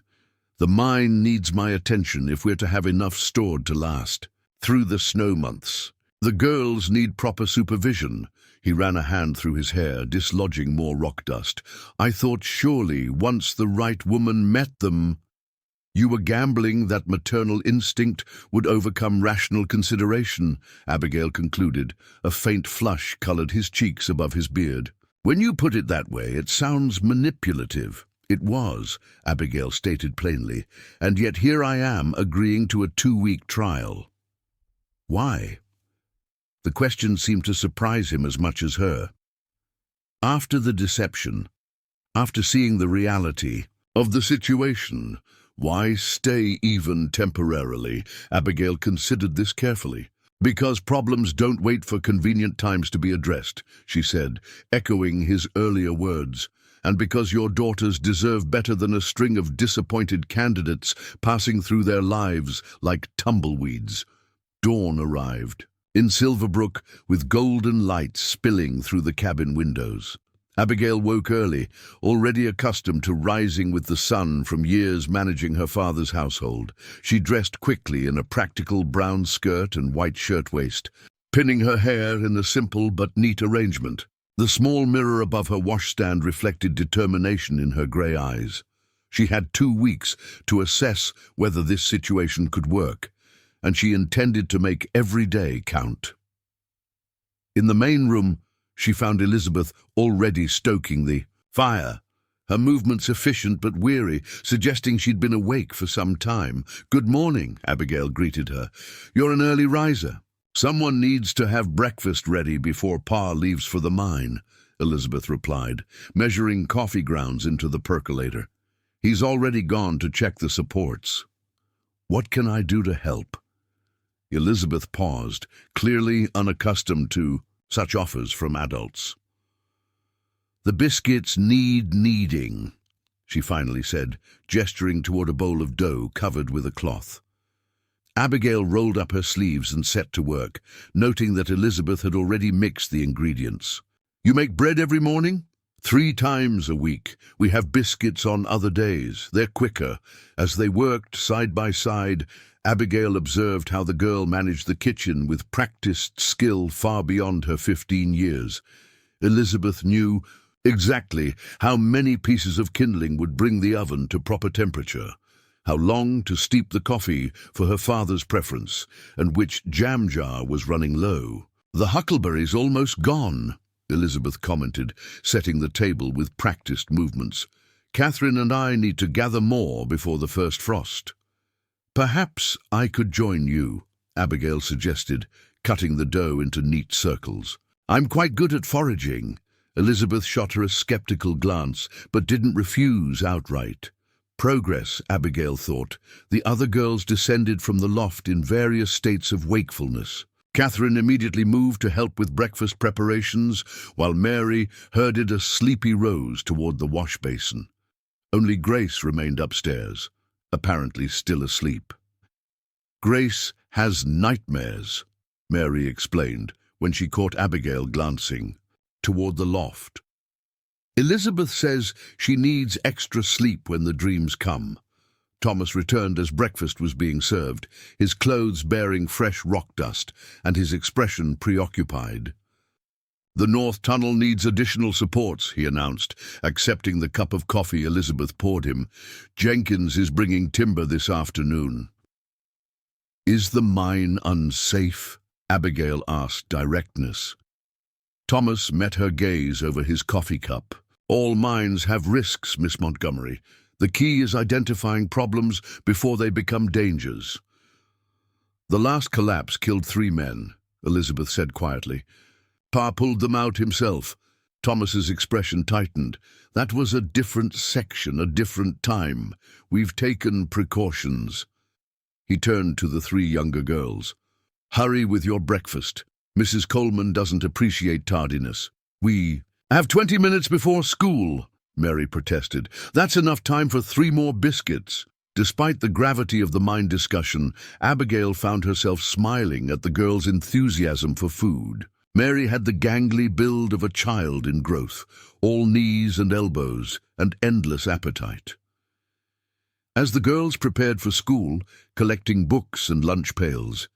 The mine needs my attention if we're to have enough stored to last through the snow months. The girls need proper supervision. He ran a hand through his hair, dislodging more rock dust. I thought surely, once the right woman met them, you were gambling that maternal instinct would overcome rational consideration, Abigail concluded. A faint flush colored his cheeks above his beard. When you put it that way, it sounds manipulative. It was, Abigail stated plainly, and yet here I am agreeing to a 2-week trial. Why? The question seemed to surprise him as much as her. After the deception, after seeing the reality of the situation, why stay even temporarily? Abigail considered this carefully. Because problems don't wait for convenient times to be addressed, she said, echoing his earlier words. And because your daughters deserve better than a string of disappointed candidates passing through their lives like tumbleweeds. Dawn arrived, in Silverbrook, with golden light spilling through the cabin windows. Abigail woke early, already accustomed to rising with the sun from years managing her father's household. She dressed quickly in a practical brown skirt and white shirtwaist, pinning her hair in a simple but neat arrangement. The small mirror above her washstand reflected determination in her grey eyes. She had 2 weeks to assess whether this situation could work, and she intended to make every day count. In the main room, she found Elizabeth already stoking the fire, her movements efficient but weary, suggesting she'd been awake for some time. "Good morning," Abigail greeted her. "You're an early riser." "Someone needs to have breakfast ready before Pa leaves for the mine," Elizabeth replied, measuring coffee grounds into the percolator. "He's already gone to check the supports." "What can I do to help?" Elizabeth paused, clearly unaccustomed to such offers from adults. "The biscuits need kneading," she finally said, gesturing toward a bowl of dough covered with a cloth. Abigail rolled up her sleeves and set to work, noting that Elizabeth had already mixed the ingredients. "You make bread every morning?" "3 times a week. We have biscuits on other days. They're quicker." As they worked side by side, Abigail observed how the girl managed the kitchen with practiced skill far beyond her 15 years. Elizabeth knew exactly how many pieces of kindling would bring the oven to proper temperature, how long to steep the coffee for her father's preference, and which jam jar was running low. "The huckleberry's almost gone," Elizabeth commented, setting the table with practiced movements. "Catherine and I need to gather more before the first frost." "Perhaps I could join you," Abigail suggested, cutting the dough into neat circles. "I'm quite good at foraging." Elizabeth shot her a skeptical glance, but didn't refuse outright. Progress, Abigail thought. The other girls descended from the loft in various states of wakefulness. Catherine immediately moved to help with breakfast preparations, while Mary herded a sleepy Rose toward the wash basin. Only Grace remained upstairs, apparently still asleep. "Grace has nightmares," Mary explained when she caught Abigail glancing toward the loft. "Elizabeth says she needs extra sleep when the dreams come." Thomas returned as breakfast was being served, his clothes bearing fresh rock dust and his expression preoccupied. "The North Tunnel needs additional supports," he announced, accepting the cup of coffee Elizabeth poured him. "Jenkins is bringing timber this afternoon." "Is the mine unsafe?" Abigail asked directness. Thomas met her gaze over his coffee cup. "All mines have risks, Miss Montgomery. The key is identifying problems before they become dangers." "The last collapse killed 3 men," Elizabeth said quietly. "Pa pulled them out himself." Thomas's expression tightened. "That was a different section, a different time. We've taken precautions." He turned to the 3 younger girls. "Hurry with your breakfast. Mrs. Coleman doesn't appreciate tardiness. We have 20 minutes before school," Mary protested. "That's enough time for 3 more biscuits." Despite the gravity of the mine discussion, Abigail found herself smiling at the girls' enthusiasm for food. Mary had the gangly build of a child in growth, all knees and elbows, and endless appetite. As the girls prepared for school, collecting books and lunch pails,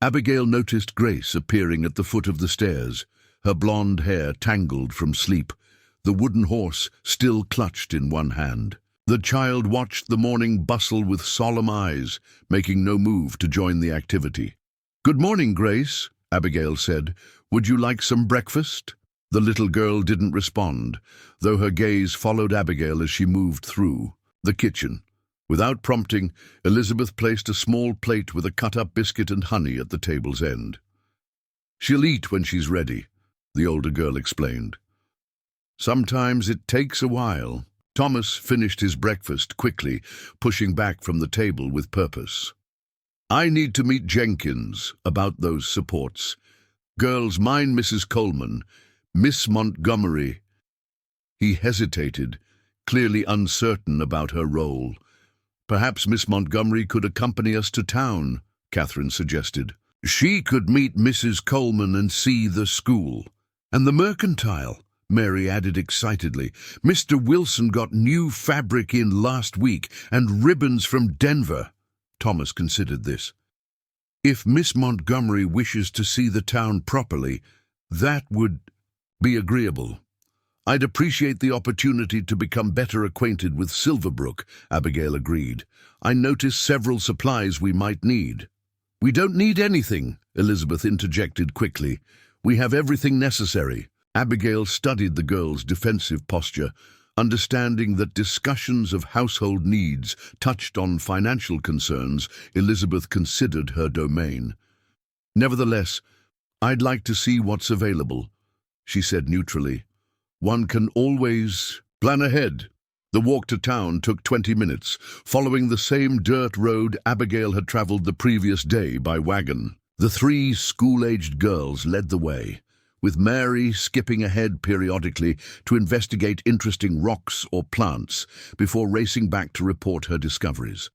Abigail noticed Grace appearing at the foot of the stairs, her blonde hair tangled from sleep, the wooden horse still clutched in one hand. The child watched the morning bustle with solemn eyes, making no move to join the activity. "Good morning, Grace," Abigail said. "Would you like some breakfast?" The little girl didn't respond, though her gaze followed Abigail as she moved through the kitchen. Without prompting, Elizabeth placed a small plate with a cut-up biscuit and honey at the table's end. "She'll eat when she's ready," the older girl explained. "Sometimes it takes a while." Thomas finished his breakfast quickly, pushing back from the table with purpose. "I need to meet Jenkins about those supports. Girls, mind Mrs. Coleman. Miss Montgomery." He hesitated, clearly uncertain about her role. "Perhaps Miss Montgomery could accompany us to town," Catherine suggested. "She could meet Mrs. Coleman and see the school." "And the mercantile," Mary added excitedly. "Mr. Wilson got new fabric in last week and ribbons from Denver." Thomas considered this. "If Miss Montgomery wishes to see the town properly, that would be agreeable." "I'd appreciate the opportunity to become better acquainted with Silverbrook," Abigail agreed. "I noticed several supplies we might need." "We don't need anything," Elizabeth interjected quickly. "We have everything necessary." Abigail studied the girl's defensive posture, understanding that discussions of household needs touched on financial concerns Elizabeth considered her domain. "Nevertheless, I'd like to see what's available," she said neutrally. "One can always plan ahead." The walk to town took 20 minutes, following the same dirt road Abigail had traveled the previous day by wagon. The three school-aged girls led the way, with Mary skipping ahead periodically to investigate interesting rocks or plants before racing back to report her discoveries.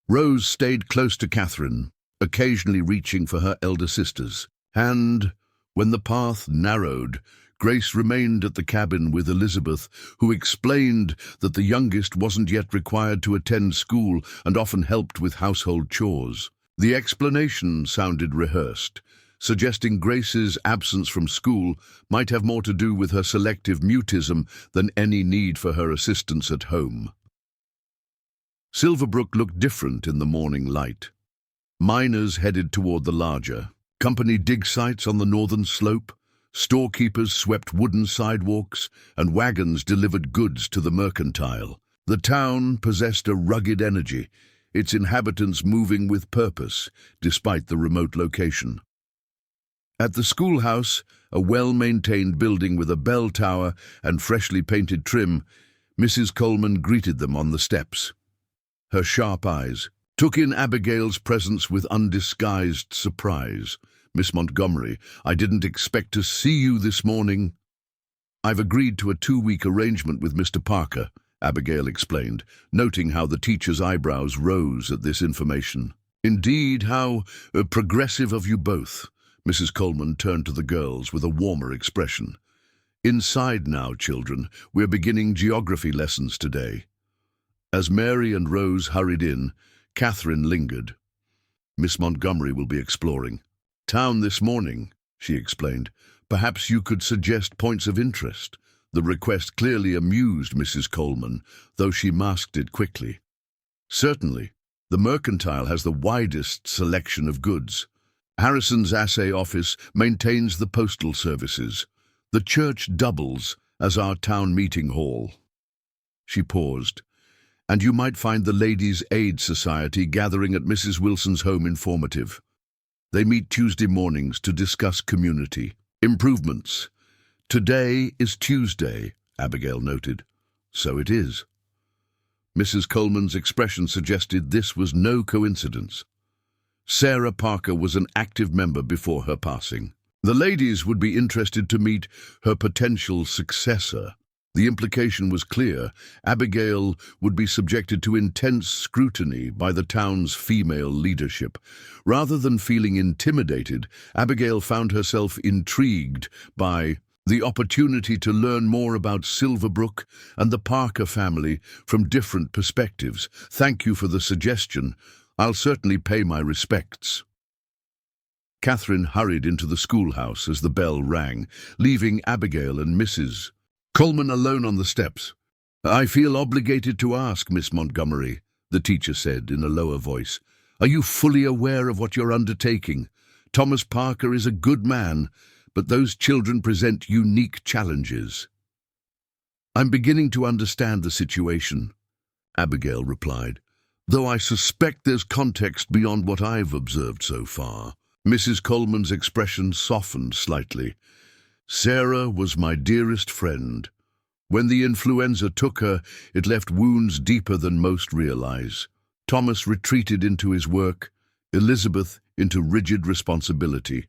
Rose stayed close to Catherine, occasionally reaching for her elder sisters. And, when the path narrowed, Grace remained at the cabin with Elizabeth, who explained that the youngest wasn't yet required to attend school and often helped with household chores. The explanation sounded rehearsed, suggesting Grace's absence from school might have more to do with her selective mutism than any need for her assistance at home. Silverbrook looked different in the morning light. Miners headed toward the larger company dig sites on the northern slope, storekeepers swept wooden sidewalks, and wagons delivered goods to the mercantile. The town possessed a rugged energy, its inhabitants moving with purpose, despite the remote location. At the schoolhouse, a well-maintained building with a bell tower and freshly painted trim, Mrs. Coleman greeted them on the steps. Her sharp eyes took in Abigail's presence with undisguised surprise. "Miss Montgomery, I didn't expect to see you this morning." "I've agreed to a 2-week arrangement with Mr. Parker," Abigail explained, noting how the teacher's eyebrows rose at this information. "Indeed, how progressive of you both." Mrs. Coleman turned to the girls with a warmer expression. "Inside now, children. We're beginning geography lessons today." As Mary and Rose hurried in, Catherine lingered. "Miss Montgomery will be exploring town this morning," she explained. "Perhaps you could suggest points of interest." The request clearly amused Mrs. Coleman, though she masked it quickly. "Certainly. The mercantile has the widest selection of goods. Harrison's assay office maintains the postal services. The church doubles as our town meeting hall." She paused. "And you might find the Ladies' Aid Society gathering at Mrs. Wilson's home informative. They meet Tuesday mornings to discuss community improvements." "Today is Tuesday," Abigail noted. "So it is." Mrs. Coleman's expression suggested this was no coincidence. Sarah Parker was an active member before her passing. The ladies would be interested to meet her potential successor. The implication was clear. Abigail would be subjected to intense scrutiny by the town's female leadership. Rather than feeling intimidated, Abigail found herself intrigued by The opportunity to learn more about Silverbrook and the Parker family from different perspectives. Thank you for the suggestion. I'll certainly pay my respects. Catherine hurried into the schoolhouse as the bell rang, leaving Abigail and Mrs. Coleman alone on the steps. "I feel obligated to ask, Miss Montgomery," the teacher said in a lower voice. "Are you fully aware of what you're undertaking? Thomas Parker is a good man, but those children present unique challenges." "I'm beginning to understand the situation," Abigail replied, "though I suspect there's context beyond what I've observed so far." Mrs. Coleman's expression softened slightly. "Sarah was my dearest friend. When the influenza took her, it left wounds deeper than most realize. Thomas retreated into his work, Elizabeth into rigid responsibility.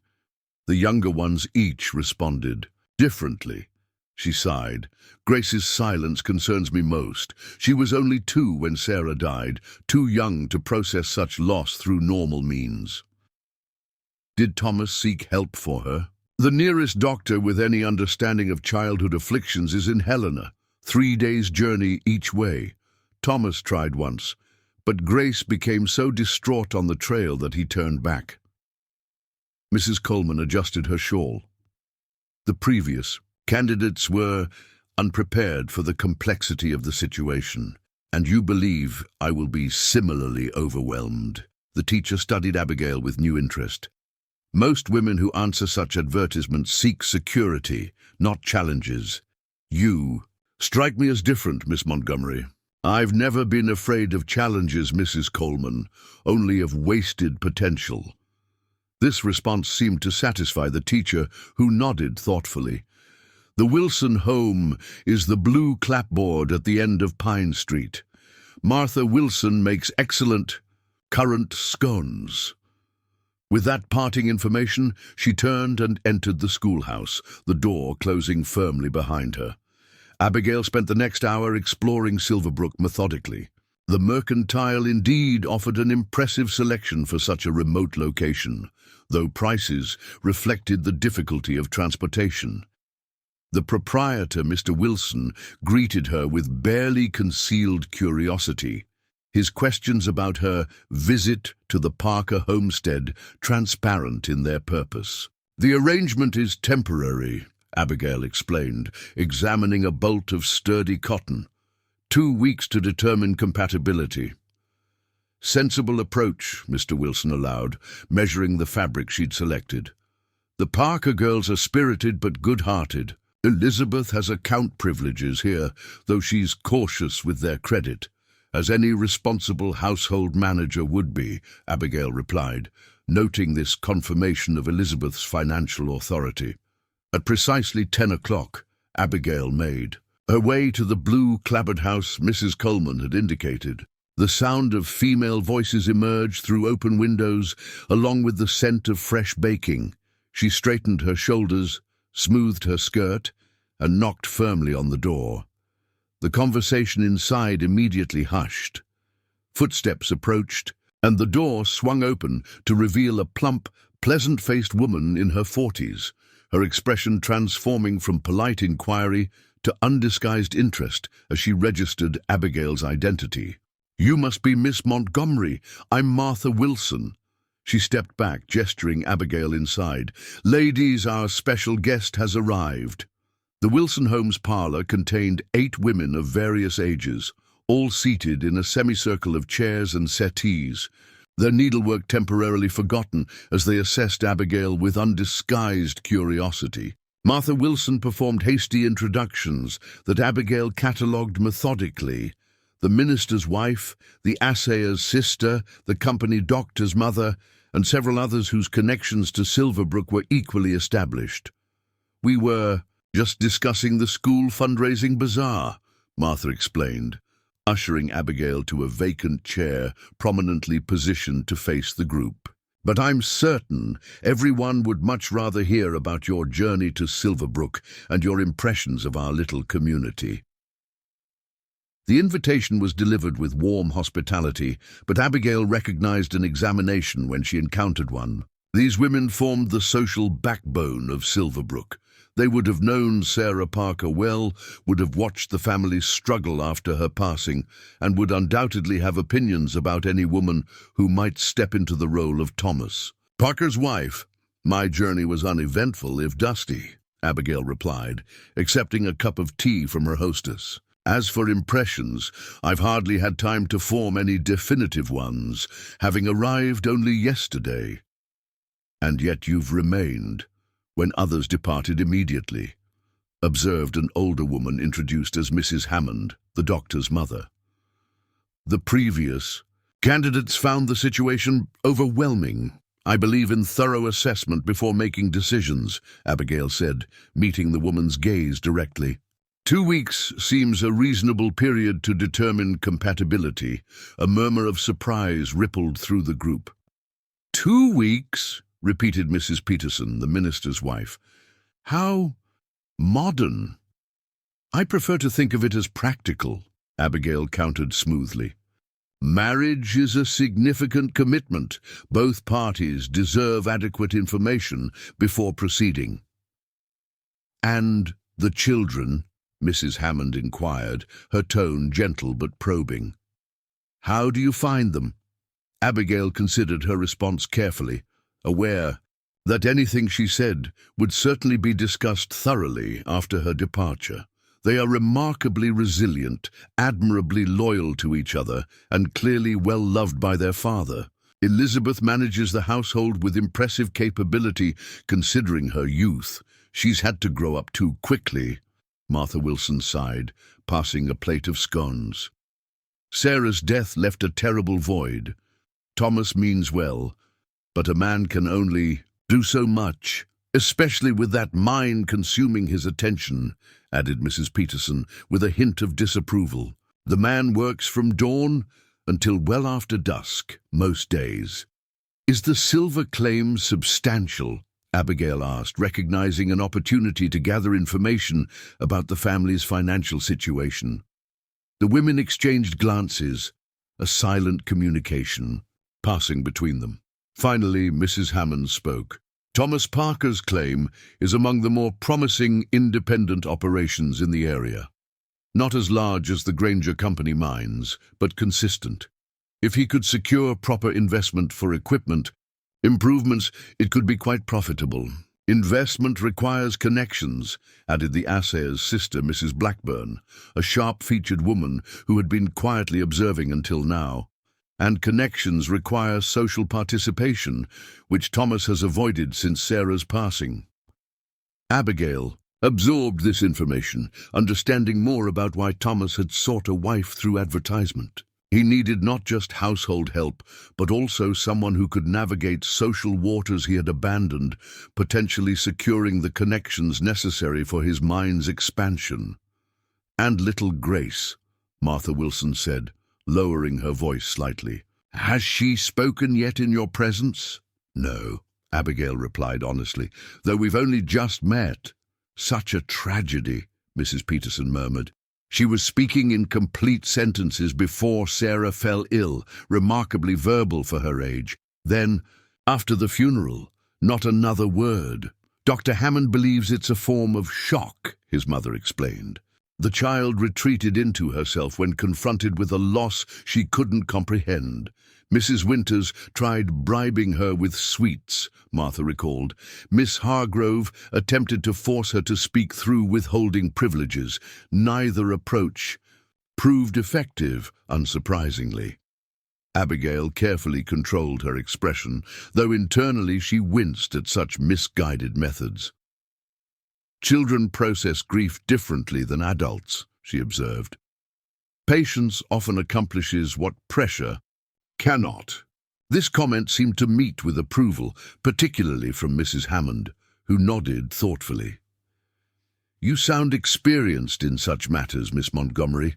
The younger ones each responded differently." She sighed. "Grace's silence concerns me most. She was only 2 when Sarah died, too young to process such loss through normal means." "Did Thomas seek help for her?" "The nearest doctor with any understanding of childhood afflictions is in Helena, 3 days' journey each way. Thomas tried once, but Grace became so distraught on the trail that he turned back." Mrs. Coleman adjusted her shawl. The previous candidates were unprepared for the complexity of the situation. "And you believe I will be similarly overwhelmed?" The teacher studied Abigail with new interest. "Most women who answer such advertisements seek security, not challenges. You strike me as different, Miss Montgomery. I've never been afraid of challenges, Mrs. Coleman, only of wasted potential." This response seemed to satisfy the teacher, who nodded thoughtfully. "The Wilson home is the blue clapboard at the end of Pine Street. Martha Wilson makes excellent currant scones." With that parting information, she turned and entered the schoolhouse, the door closing firmly behind her. Abigail spent the next hour exploring Silverbrook methodically. The Mercantile indeed offered an impressive selection for such a remote location, though prices reflected the difficulty of transportation. The proprietor, Mr. Wilson, greeted her with barely concealed curiosity, his questions about her visit to the Parker homestead transparent in their purpose. "The arrangement is temporary," Abigail explained, examining a bolt of sturdy cotton. 2 weeks to determine compatibility." "Sensible approach," Mr. Wilson allowed, measuring the fabric she'd selected. "The Parker girls are spirited but good-hearted. Elizabeth has account privileges here, though she's cautious with their credit, as any responsible household manager would be," Abigail replied, noting this confirmation of Elizabeth's financial authority. At precisely 10 o'clock, Abigail made her way to the blue clapboard house Mrs. Coleman had indicated. The sound of female voices emerged through open windows, along with the scent of fresh baking. She straightened her shoulders, smoothed her skirt, and knocked firmly on the door. The conversation inside immediately hushed. Footsteps approached, and the door swung open to reveal a plump, pleasant-faced woman in her 40s, her expression transforming from polite inquiry to undisguised interest as she registered Abigail's identity. "You must be Miss Montgomery. I'm Martha Wilson." She stepped back, gesturing Abigail inside. "Ladies, our special guest has arrived." The Wilson home's parlor contained 8 women of various ages, all seated in a semicircle of chairs and settees, their needlework temporarily forgotten as they assessed Abigail with undisguised curiosity. Martha Wilson performed hasty introductions that Abigail catalogued methodically. The minister's wife, the assayer's sister, the company doctor's mother, and several others whose connections to Silverbrook were equally established. "We were just discussing the school fundraising bazaar," Martha explained, ushering Abigail to a vacant chair prominently positioned to face the group. "But I'm certain everyone would much rather hear about your journey to Silverbrook and your impressions of our little community." The invitation was delivered with warm hospitality, but Abigail recognized an examination when she encountered one. These women formed the social backbone of Silverbrook, They would have known Sarah Parker well, would have watched the family's struggle after her passing, and would undoubtedly have opinions about any woman who might step into the role of Thomas. Parker's wife. My journey was uneventful, if dusty, Abigail replied, accepting a cup of tea from her hostess. As for impressions, I've hardly had time to form any definitive ones, having arrived only yesterday. And yet you've remained, when others departed immediately, observed an older woman introduced as Mrs. Hammond, the doctor's mother. The previous candidates found the situation overwhelming. I believe in thorough assessment before making decisions, Abigail said, meeting the woman's gaze directly. 2 weeks seems a reasonable period to determine compatibility. A murmur of surprise rippled through the group. 2 weeks? Repeated Mrs. Peterson, the minister's wife. How modern. I prefer to think of it as practical, Abigail countered smoothly. Marriage is a significant commitment. Both parties deserve adequate information before proceeding. And the children? Mrs. Hammond inquired, her tone gentle but probing. How do you find them? Abigail considered her response carefully, aware that anything she said would certainly be discussed thoroughly after her departure. They are remarkably resilient, admirably loyal to each other, and clearly well loved by their father. Elizabeth manages the household with impressive capability considering her youth. She's had to grow up too quickly. Martha Wilson sighed, passing a plate of scones. Sarah's death left a terrible void. Thomas means well, but a man can only do so much, especially with that mind consuming his attention, added Mrs. Peterson with a hint of disapproval. The man works from dawn until well after dusk, most days. Is the silver claim substantial? Abigail asked, recognizing an opportunity to gather information about the family's financial situation. The women exchanged glances, a silent communication passing between them. Finally, Mrs. Hammond spoke. Thomas Parker's claim is among the more promising independent operations in the area. Not as large as the Granger Company mines, but consistent. If he could secure proper investment for equipment, improvements, it could be quite profitable. Investment requires connections, added the assayer's sister, Mrs. Blackburn, a sharp-featured woman who had been quietly observing until now. And connections require social participation, which Thomas has avoided since Sarah's passing. Abigail absorbed this information, understanding more about why Thomas had sought a wife through advertisement. He needed not just household help, but also someone who could navigate social waters he had abandoned, potentially securing the connections necessary for his mind's expansion. And little Grace, Martha Wilson said, lowering her voice slightly. Has she spoken yet in your presence? No, Abigail replied honestly, though we've only just met. Such a tragedy, Mrs. Peterson murmured. She was speaking in complete sentences before Sarah fell ill, remarkably verbal for her age. Then, after the funeral, not another word. Dr. Hammond believes it's a form of shock, his mother explained. The child retreated into herself when confronted with a loss she couldn't comprehend. Mrs. Winters tried bribing her with sweets, Martha recalled. Miss Hargrove attempted to force her to speak through withholding privileges. Neither approach proved effective, unsurprisingly. Abigail carefully controlled her expression, though internally she winced at such misguided methods. Children process grief differently than adults, she observed. Patience often accomplishes what pressure cannot. This comment seemed to meet with approval, particularly from Mrs. Hammond, who nodded thoughtfully. You sound experienced in such matters, Miss Montgomery.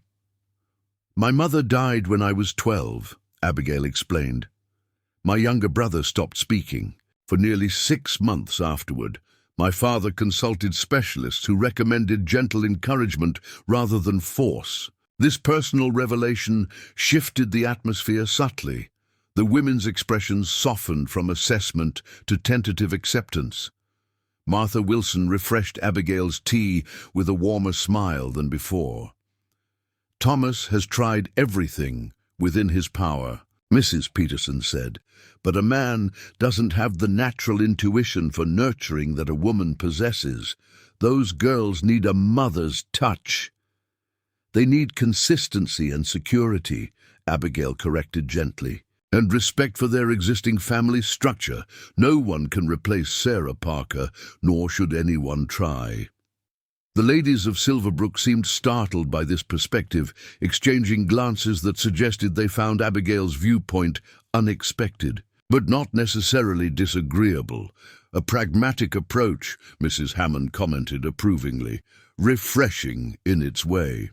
My mother died when I was 12, Abigail explained. My younger brother stopped speaking. For nearly 6 months afterward, my father consulted specialists who recommended gentle encouragement rather than force. This personal revelation shifted the atmosphere subtly. The women's expressions softened from assessment to tentative acceptance. Martha Wilson refreshed Abigail's tea with a warmer smile than before. "Thomas has tried everything within his power," Mrs. Peterson said, "but a man doesn't have the natural intuition for nurturing that a woman possesses. Those girls need a mother's touch." "They need consistency and security," Abigail corrected gently, "and respect for their existing family structure. No one can replace Sarah Parker, nor should anyone try." The ladies of Silverbrook seemed startled by this perspective, exchanging glances that suggested they found Abigail's viewpoint unexpected, but not necessarily disagreeable. "A pragmatic approach," Mrs. Hammond commented approvingly, "refreshing in its way."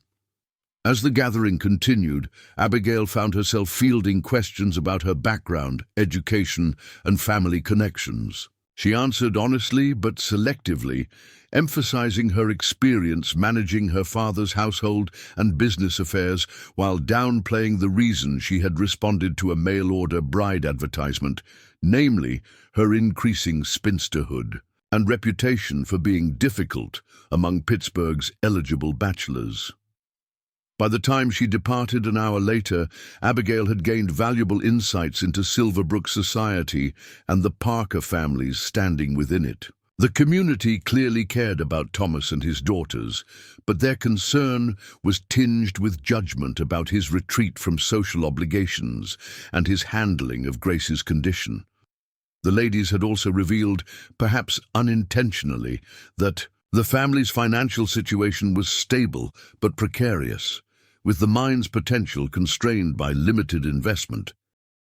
As the gathering continued, Abigail found herself fielding questions about her background, education, and family connections. She answered honestly but selectively, emphasizing her experience managing her father's household and business affairs while downplaying the reason she had responded to a mail-order bride advertisement, namely her increasing spinsterhood and reputation for being difficult among Pittsburgh's eligible bachelors. By the time she departed an hour later, Abigail had gained valuable insights into Silverbrook society and the Parker families standing within it. The community clearly cared about Thomas and his daughters, but their concern was tinged with judgment about his retreat from social obligations and his handling of Grace's condition. The ladies had also revealed, perhaps unintentionally, that the family's financial situation was stable but precarious, with the mine's potential constrained by limited investment.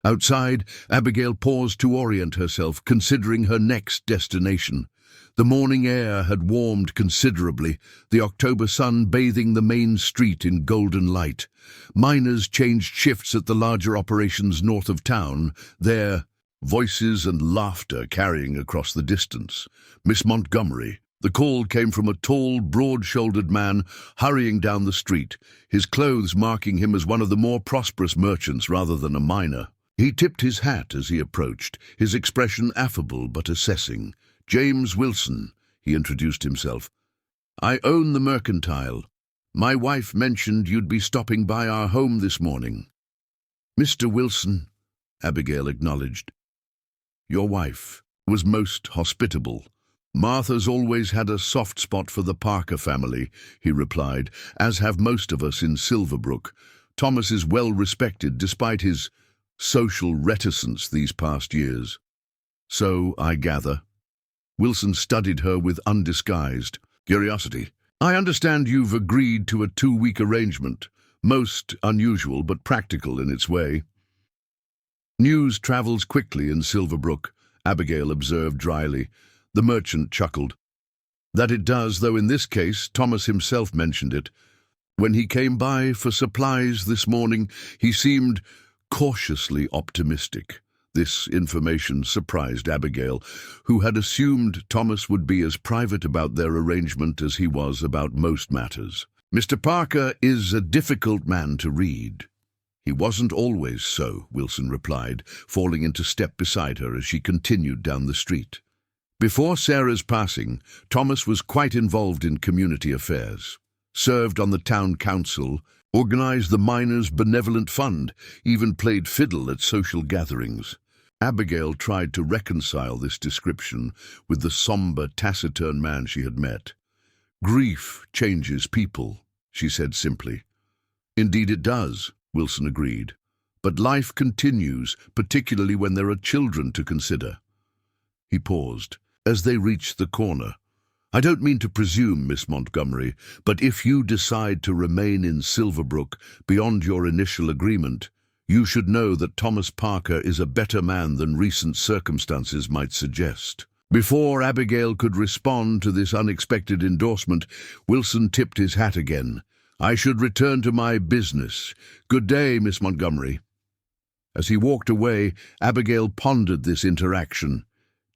Outside, Abigail paused to orient herself, considering her next destination. The morning air had warmed considerably, the October sun bathing the main street in golden light. Miners changed shifts at the larger operations north of town, their voices and laughter carrying across the distance. "Miss Montgomery." The call came from a tall, broad-shouldered man hurrying down the street, his clothes marking him as one of the more prosperous merchants rather than a miner. He tipped his hat as he approached, his expression affable but assessing. "James Wilson," he introduced himself. "I own the mercantile. My wife mentioned you'd be stopping by our home this morning." "Mr. Wilson," Abigail acknowledged. "Your wife was most hospitable." "Martha's always had a soft spot for the Parker family," he replied, "as have most of us in Silverbrook. Thomas is well respected despite his social reticence these past years." "So I gather." Wilson studied her with undisguised curiosity. "I understand you've agreed to a 2-week arrangement, most unusual but practical in its way." "News travels quickly in Silverbrook," Abigail observed dryly. The merchant chuckled. "That it does, though in this case Thomas himself mentioned it. When he came by for supplies this morning, he seemed cautiously optimistic." This information surprised Abigail, who had assumed Thomas would be as private about their arrangement as he was about most matters. "Mr. Parker is a difficult man to read." "He wasn't always so," Wilson replied, falling into step beside her as she continued down the street. Before Sarah's passing, Thomas was quite involved in community affairs, served on the town council, organized the Miners' Benevolent Fund, even played fiddle at social gatherings. Abigail tried to reconcile this description with the somber, taciturn man she had met. "Grief changes people," she said simply. "Indeed it does," Wilson agreed. "But life continues, particularly when there are children to consider." He paused. As they reached the corner, "I don't mean to presume, Miss Montgomery, but if you decide to remain in Silverbrook beyond your initial agreement, you should know that Thomas Parker is a better man than recent circumstances might suggest." Before Abigail could respond to this unexpected endorsement, Wilson tipped his hat again. "I should return to my business. Good day, Miss Montgomery." As he walked away, Abigail pondered this interaction.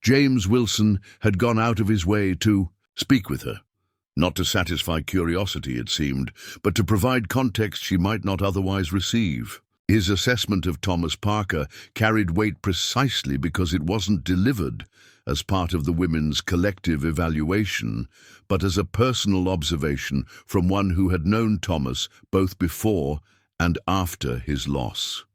James Wilson had gone out of his way to speak with her. Not to satisfy curiosity, it seemed, but to provide context she might not otherwise receive. His assessment of Thomas Parker carried weight precisely because it wasn't delivered, as part of the women's collective evaluation, but as a personal observation from one who had known Thomas both before and after his loss.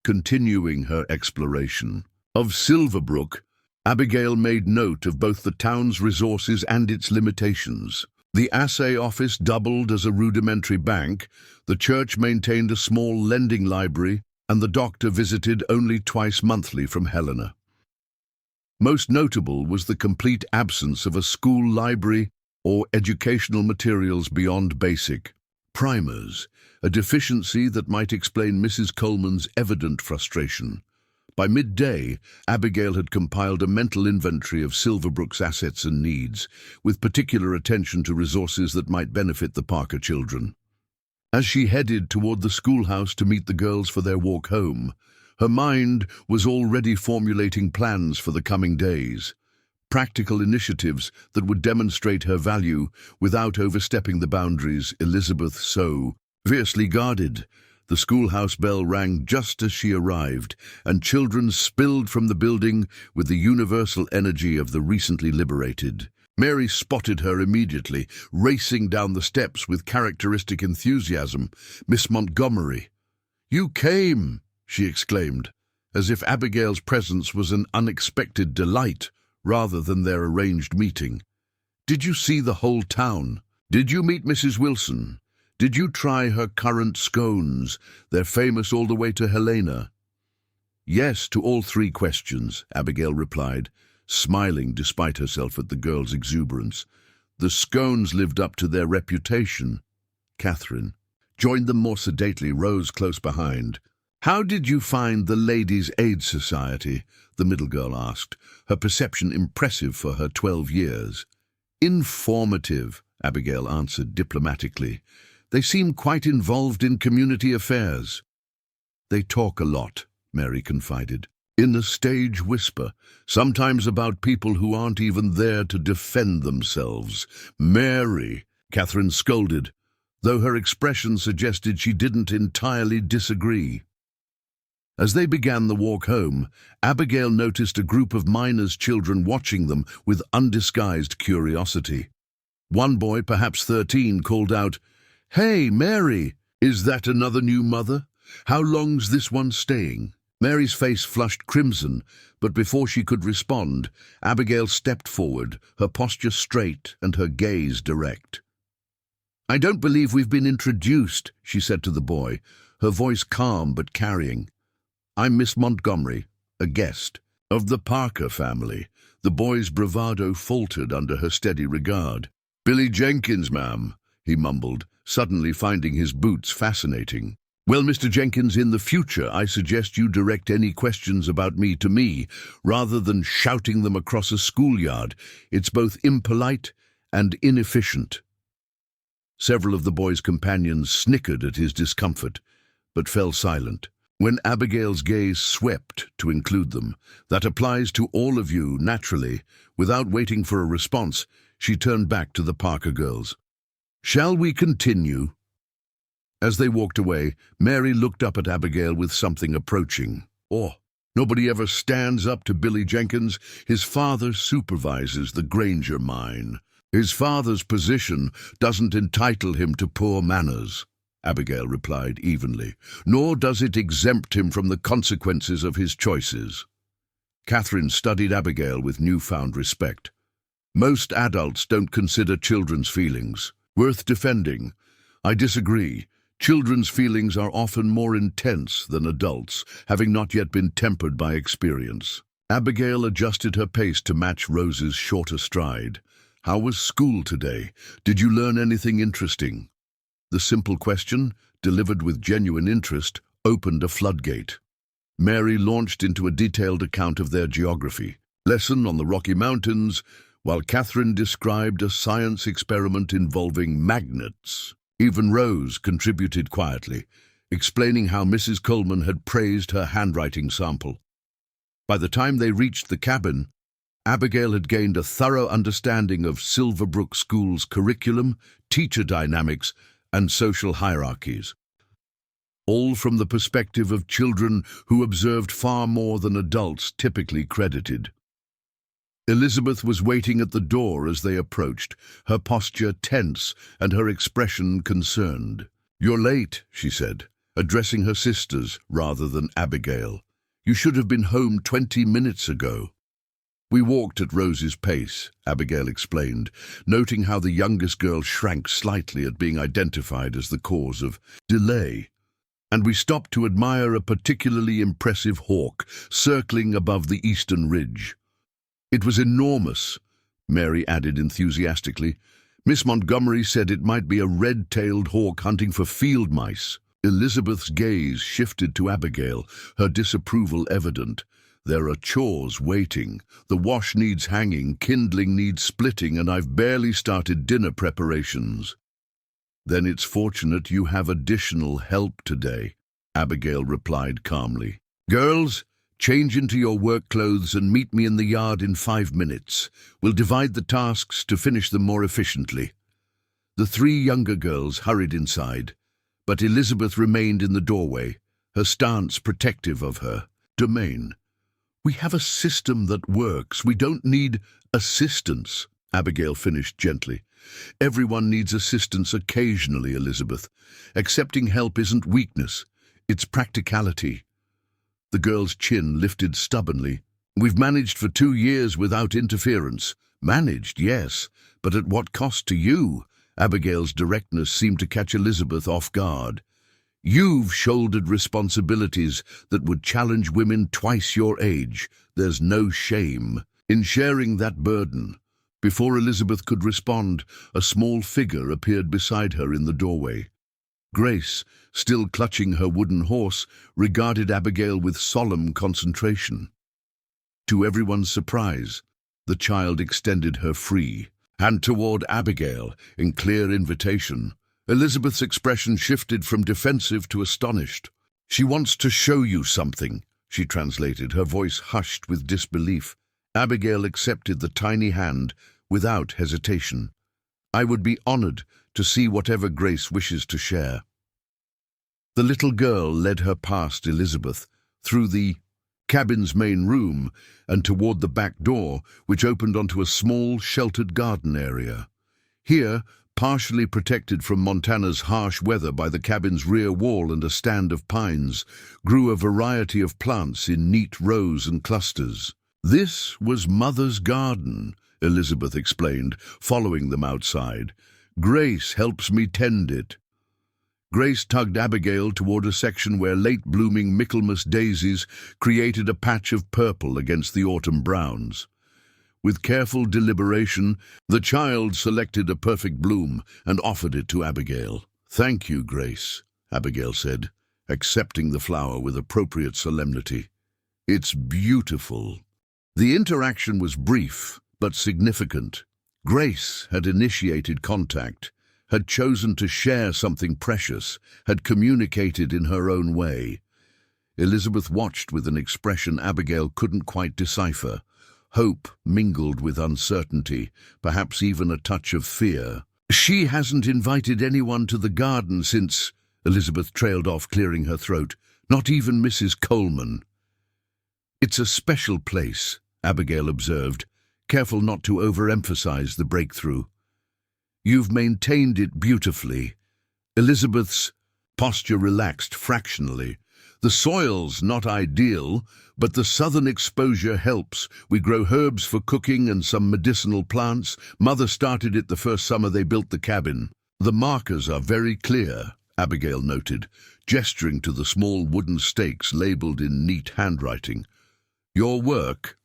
Continuing her exploration of Silverbrook, Abigail made note of both the town's resources and its limitations. The assay office doubled as a rudimentary bank, the church maintained a small lending library, and the doctor visited only twice monthly from Helena. Most notable was the complete absence of a school library or educational materials beyond basic primers, a deficiency that might explain Mrs. Coleman's evident frustration. By midday, Abigail had compiled a mental inventory of Silverbrook's assets and needs, with particular attention to resources that might benefit the Parker children. As she headed toward the schoolhouse to meet the girls for their walk home, her mind was already formulating plans for the coming days, practical initiatives that would demonstrate her value without overstepping the boundaries Elizabeth so fiercely guarded. The schoolhouse bell rang just as she arrived, and children spilled from the building with the universal energy of the recently liberated. Mary spotted her immediately, racing down the steps with characteristic enthusiasm. "Miss Montgomery!" "You came!" she exclaimed, as if Abigail's presence was an unexpected delight rather than their arranged meeting. "Did you see the whole town? Did you meet Mrs. Wilson? Did you try her currant scones? They're famous all the way to Helena." "Yes, to all three questions," Abigail replied, smiling despite herself at the girl's exuberance. "The scones lived up to their reputation." Catherine joined them more sedately, rose close behind. "How did you find the Ladies' Aid Society?" the middle girl asked, her perception impressive for her 12 years. "Informative," Abigail answered diplomatically. "They seem quite involved in community affairs." "They talk a lot," Mary confided, in a stage whisper, sometimes about people who aren't even there to defend themselves. "Mary," Catherine scolded, though her expression suggested she didn't entirely disagree. As they began the walk home, Abigail noticed a group of miners' children watching them with undisguised curiosity. One boy, perhaps 13, called out, "Hey, Mary, is that another new mother? How long's this one staying?" Mary's face flushed crimson, but before she could respond, Abigail stepped forward, her posture straight and her gaze direct. "I don't believe we've been introduced," she said to the boy, her voice calm but carrying. "I'm Miss Montgomery, a guest of the Parker family." The boy's bravado faltered under her steady regard. "Billy Jenkins, ma'am," he mumbled, suddenly finding his boots fascinating. "Well, Mr. Jenkins, in the future I suggest you direct any questions about me to me, rather than shouting them across a schoolyard. It's both impolite and inefficient." Several of the boy's companions snickered at his discomfort, but fell silent. When Abigail's gaze swept to include them, "That applies to all of you, naturally." Without waiting for a response, she turned back to the Parker girls. "Shall we continue?" As they walked away, Mary looked up at Abigail with something approaching. "Oh, nobody ever stands up to Billy Jenkins. His father supervises the Granger mine. His father's position doesn't entitle him to poor manners," Abigail replied evenly, "nor does it exempt him from the consequences of his choices." Catherine studied Abigail with newfound respect. "Most adults don't consider children's feelings worth defending. I disagree. Children's feelings are often more intense than adults, having not yet been tempered by experience." Abigail adjusted her pace to match Rose's shorter stride. "How was school today? Did you learn anything interesting?" The simple question, delivered with genuine interest, opened a floodgate. Mary launched into a detailed account of their geography lesson on the Rocky Mountains, while Catherine described a science experiment involving magnets. Even Rose contributed quietly, explaining how Mrs. Coleman had praised her handwriting sample. By the time they reached the cabin, Abigail had gained a thorough understanding of Silverbrook School's curriculum, teacher dynamics, and social hierarchies, all from the perspective of children who observed far more than adults typically credited. Elizabeth was waiting at the door as they approached, her posture tense and her expression concerned. "You're late," she said, addressing her sisters rather than Abigail. "You should have been home 20 minutes ago." "We walked at Rose's pace," Abigail explained, noting how the youngest girl shrank slightly at being identified as the cause of delay. "And we stopped to admire a particularly impressive hawk circling above the eastern ridge." "It was enormous," Mary added enthusiastically. "Miss Montgomery said it might be a red-tailed hawk hunting for field mice." Elizabeth's gaze shifted to Abigail, her disapproval evident. "There are chores waiting. The wash needs hanging, kindling needs splitting, and I've barely started dinner preparations." "Then it's fortunate you have additional help today," Abigail replied calmly. "Girls, change into your work clothes and meet me in the yard in 5 minutes. We'll divide the tasks to finish them more efficiently." The 3 younger girls hurried inside, but Elizabeth remained in the doorway, her stance protective of her domain. "We have a system that works. We don't need assistance," Abigail finished gently. "Everyone needs assistance occasionally, Elizabeth. Accepting help isn't weakness, it's practicality." The girl's chin lifted stubbornly. "We've managed for 2 years without interference." "Managed, yes, but at what cost to you?" Abigail's directness seemed to catch Elizabeth off guard. "You've shouldered responsibilities that would challenge women twice your age. There's no shame in sharing that burden." Before Elizabeth could respond, a small figure appeared beside her in the doorway. Grace, still clutching her wooden horse, regarded Abigail with solemn concentration. To everyone's surprise, the child extended her free hand toward Abigail in clear invitation. Elizabeth's expression shifted from defensive to astonished. "She wants to show you something," she translated, her voice hushed with disbelief. Abigail accepted the tiny hand without hesitation. "I would be honored to see whatever Grace wishes to share." The little girl led her past Elizabeth, through the cabin's main room, and toward the back door, which opened onto a small, sheltered garden area. Here, partially protected from Montana's harsh weather by the cabin's rear wall and a stand of pines, grew a variety of plants in neat rows and clusters. "This was Mother's garden," Elizabeth explained, following them outside. "Grace helps me tend it." Grace tugged Abigail toward a section where late-blooming Michaelmas daisies created a patch of purple against the autumn browns. With careful deliberation, the child selected a perfect bloom and offered it to Abigail. "Thank you, Grace," Abigail said, accepting the flower with appropriate solemnity. "It's beautiful." The interaction was brief, but significant. Grace had initiated contact, had chosen to share something precious, had communicated in her own way. Elizabeth watched with an expression Abigail couldn't quite decipher. Hope mingled with uncertainty, perhaps even a touch of fear. "She hasn't invited anyone to the garden since," Elizabeth trailed off, clearing her throat. "Not even Mrs. Coleman." "It's a special place," Abigail observed, careful not to overemphasize the breakthrough. "You've maintained it beautifully." Elizabeth's posture relaxed fractionally. "The soil's not ideal, but the southern exposure helps. We grow herbs for cooking and some medicinal plants. Mother started it the first summer they built the cabin." "The markers are very clear," Abigail noted, gesturing to the small wooden stakes labeled in neat handwriting. "Your work?"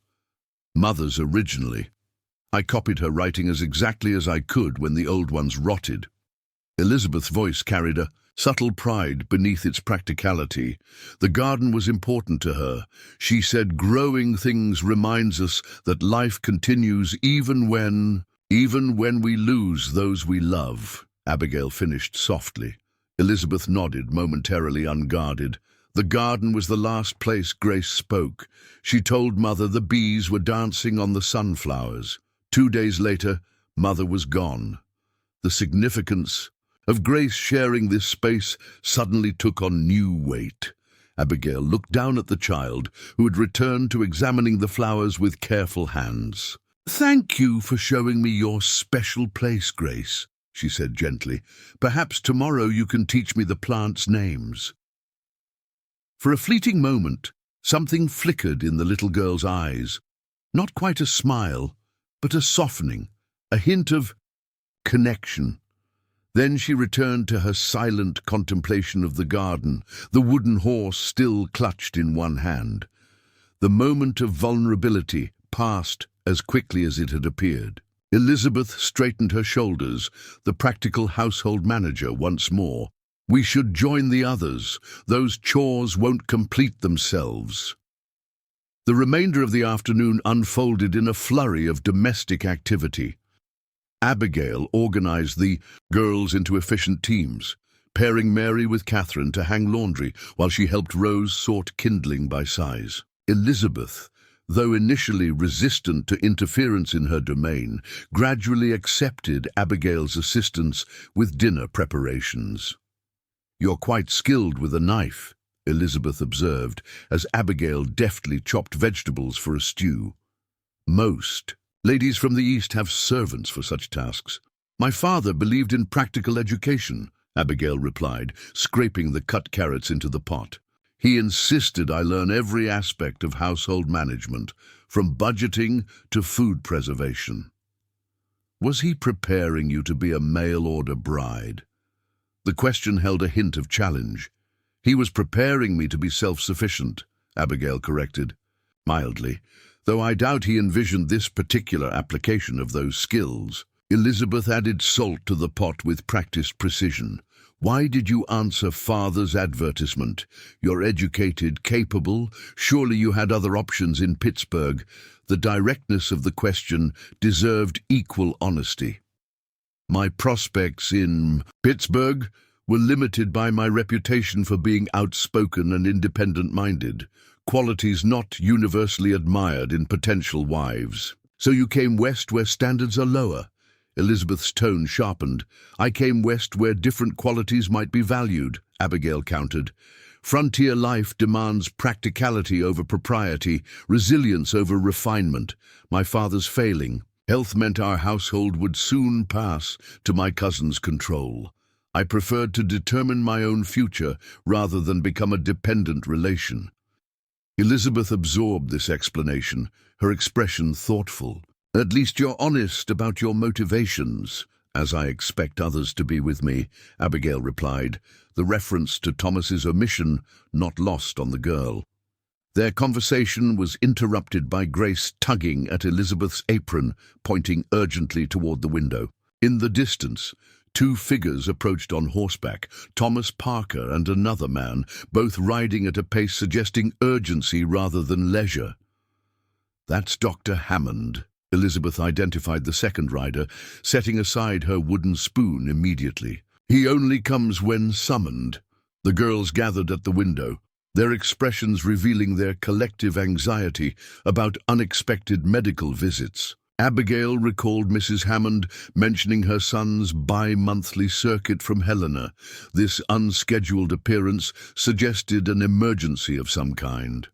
"Mother's originally. I copied her writing as exactly as I could when the old ones rotted." Elizabeth's voice carried a subtle pride beneath its practicality. The garden was important to her. She said, "Growing things reminds us that life continues even when we lose those we love." Abigail finished softly. Elizabeth nodded, momentarily unguarded. The garden was the last place Grace spoke. She told Mother the bees were dancing on the sunflowers. 2 days later, Mother was gone. The significance of Grace sharing this space suddenly took on new weight. Abigail looked down at the child, who had returned to examining the flowers with careful hands. "Thank you for showing me your special place, Grace," she said gently. "Perhaps tomorrow you can teach me the plants' names." For a fleeting moment, something flickered in the little girl's eyes. Not quite a smile, but a softening, a hint of connection. Then she returned to her silent contemplation of the garden, the wooden horse still clutched in one hand. The moment of vulnerability passed as quickly as it had appeared. Elizabeth straightened her shoulders, the practical household manager once more. "We should join the others. Those chores won't complete themselves." The remainder of the afternoon unfolded in a flurry of domestic activity. Abigail organized the girls into efficient teams, pairing Mary with Catherine to hang laundry while she helped Rose sort kindling by size. Elizabeth, though initially resistant to interference in her domain, gradually accepted Abigail's assistance with dinner preparations. "You're quite skilled with a knife," Elizabeth observed, as Abigail deftly chopped vegetables for a stew. "Most ladies from the East have servants for such tasks." "My father believed in practical education," Abigail replied, scraping the cut carrots into the pot. "He insisted I learn every aspect of household management, from budgeting to food preservation." "Was he preparing you to be a mail-order bride?" The question held a hint of challenge. "He was preparing me to be self-sufficient," Abigail corrected, mildly, though I doubt he envisioned this particular application of those skills. Elizabeth added salt to the pot with practiced precision. "Why did you answer father's advertisement? You're educated, capable. Surely you had other options in Pittsburgh." The directness of the question deserved equal honesty. "My prospects in Pittsburgh were limited by my reputation for being outspoken and independent-minded, qualities not universally admired in potential wives." "So you came west where standards are lower?" Elizabeth's tone sharpened. "I came west where different qualities might be valued," Abigail countered. "Frontier life demands practicality over propriety, resilience over refinement. My father's failing health meant our household would soon pass to my cousin's control. I preferred to determine my own future rather than become a dependent relation." Elizabeth absorbed this explanation, her expression thoughtful. "At least you're honest about your motivations, as I expect others to be with me," Abigail replied, the reference to Thomas's omission not lost on the girl. Their conversation was interrupted by Grace tugging at Elizabeth's apron, pointing urgently toward the window. In the distance, two figures approached on horseback, Thomas Parker and another man, both riding at a pace suggesting urgency rather than leisure. "That's Dr. Hammond." Elizabeth identified the second rider, setting aside her wooden spoon immediately. "He only comes when summoned." The girls gathered at the window, their expressions revealing their collective anxiety about unexpected medical visits. Abigail recalled Mrs. Hammond mentioning her son's bi-monthly circuit from Helena. This unscheduled appearance suggested an emergency of some kind.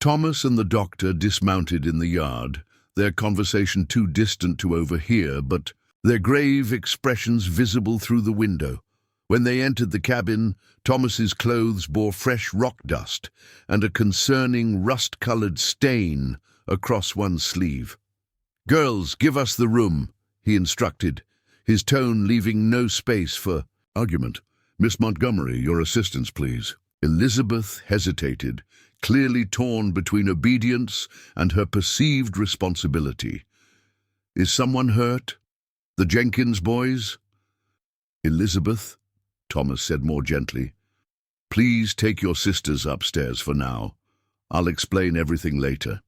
Thomas and the doctor dismounted in the yard, their conversation too distant to overhear, but their grave expressions visible through the window. When they entered the cabin, Thomas's clothes bore fresh rock dust and a concerning rust-colored stain across one sleeve. "Girls, give us the room," he instructed, his tone leaving no space for argument. "Miss Montgomery, your assistance, please." Elizabeth hesitated, clearly torn between obedience and her perceived responsibility. "Is someone hurt? The Jenkins boys?" "Elizabeth," Thomas said more gently, "please take your sisters upstairs for now. I'll explain everything later."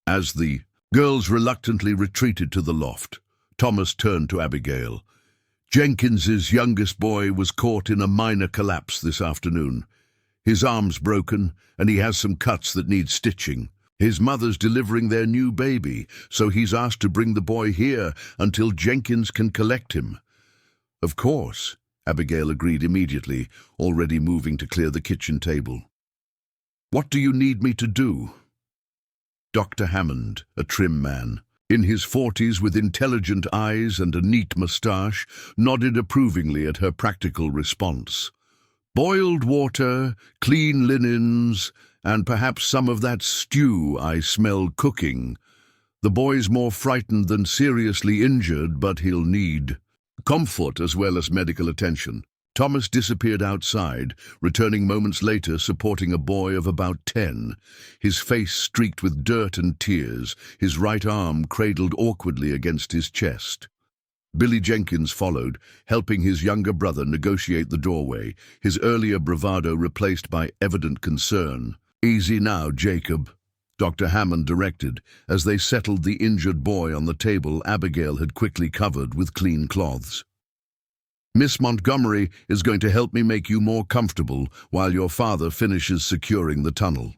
As the girls reluctantly retreated to the loft, Thomas turned to Abigail. "Jenkins's youngest boy was caught in a minor collapse this afternoon. His arm's broken, and he has some cuts that need stitching. His mother's delivering their new baby, so he's asked to bring the boy here until Jenkins can collect him." "Of course," Abigail agreed immediately, already moving to clear the kitchen table. "What do you need me to do?" Dr. Hammond, a trim man, in his 40s with intelligent eyes and a neat moustache, nodded approvingly at her practical response. Boiled water, clean linens, and perhaps some of that stew I smell cooking. The boy's more frightened than seriously injured, but he'll need comfort as well as medical attention. Thomas disappeared outside, returning moments later supporting a boy of about 10, his face streaked with dirt and tears, his right arm cradled awkwardly against his chest. Billy Jenkins followed, helping his younger brother negotiate the doorway, his earlier bravado replaced by evident concern. "Easy now, Jacob," Dr. Hammond directed, as they settled the injured boy on the table Abigail had quickly covered with clean cloths. "Miss Montgomery is going to help me make you more comfortable while your father finishes securing the tunnel."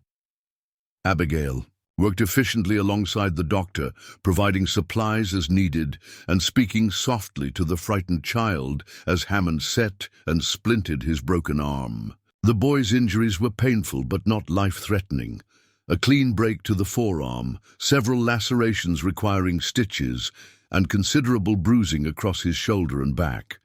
Abigail worked efficiently alongside the doctor, providing supplies as needed and speaking softly to the frightened child as Hammond set and splinted his broken arm. The boy's injuries were painful but not life-threatening. A clean break to the forearm, several lacerations requiring stitches, and considerable bruising across his shoulder and back.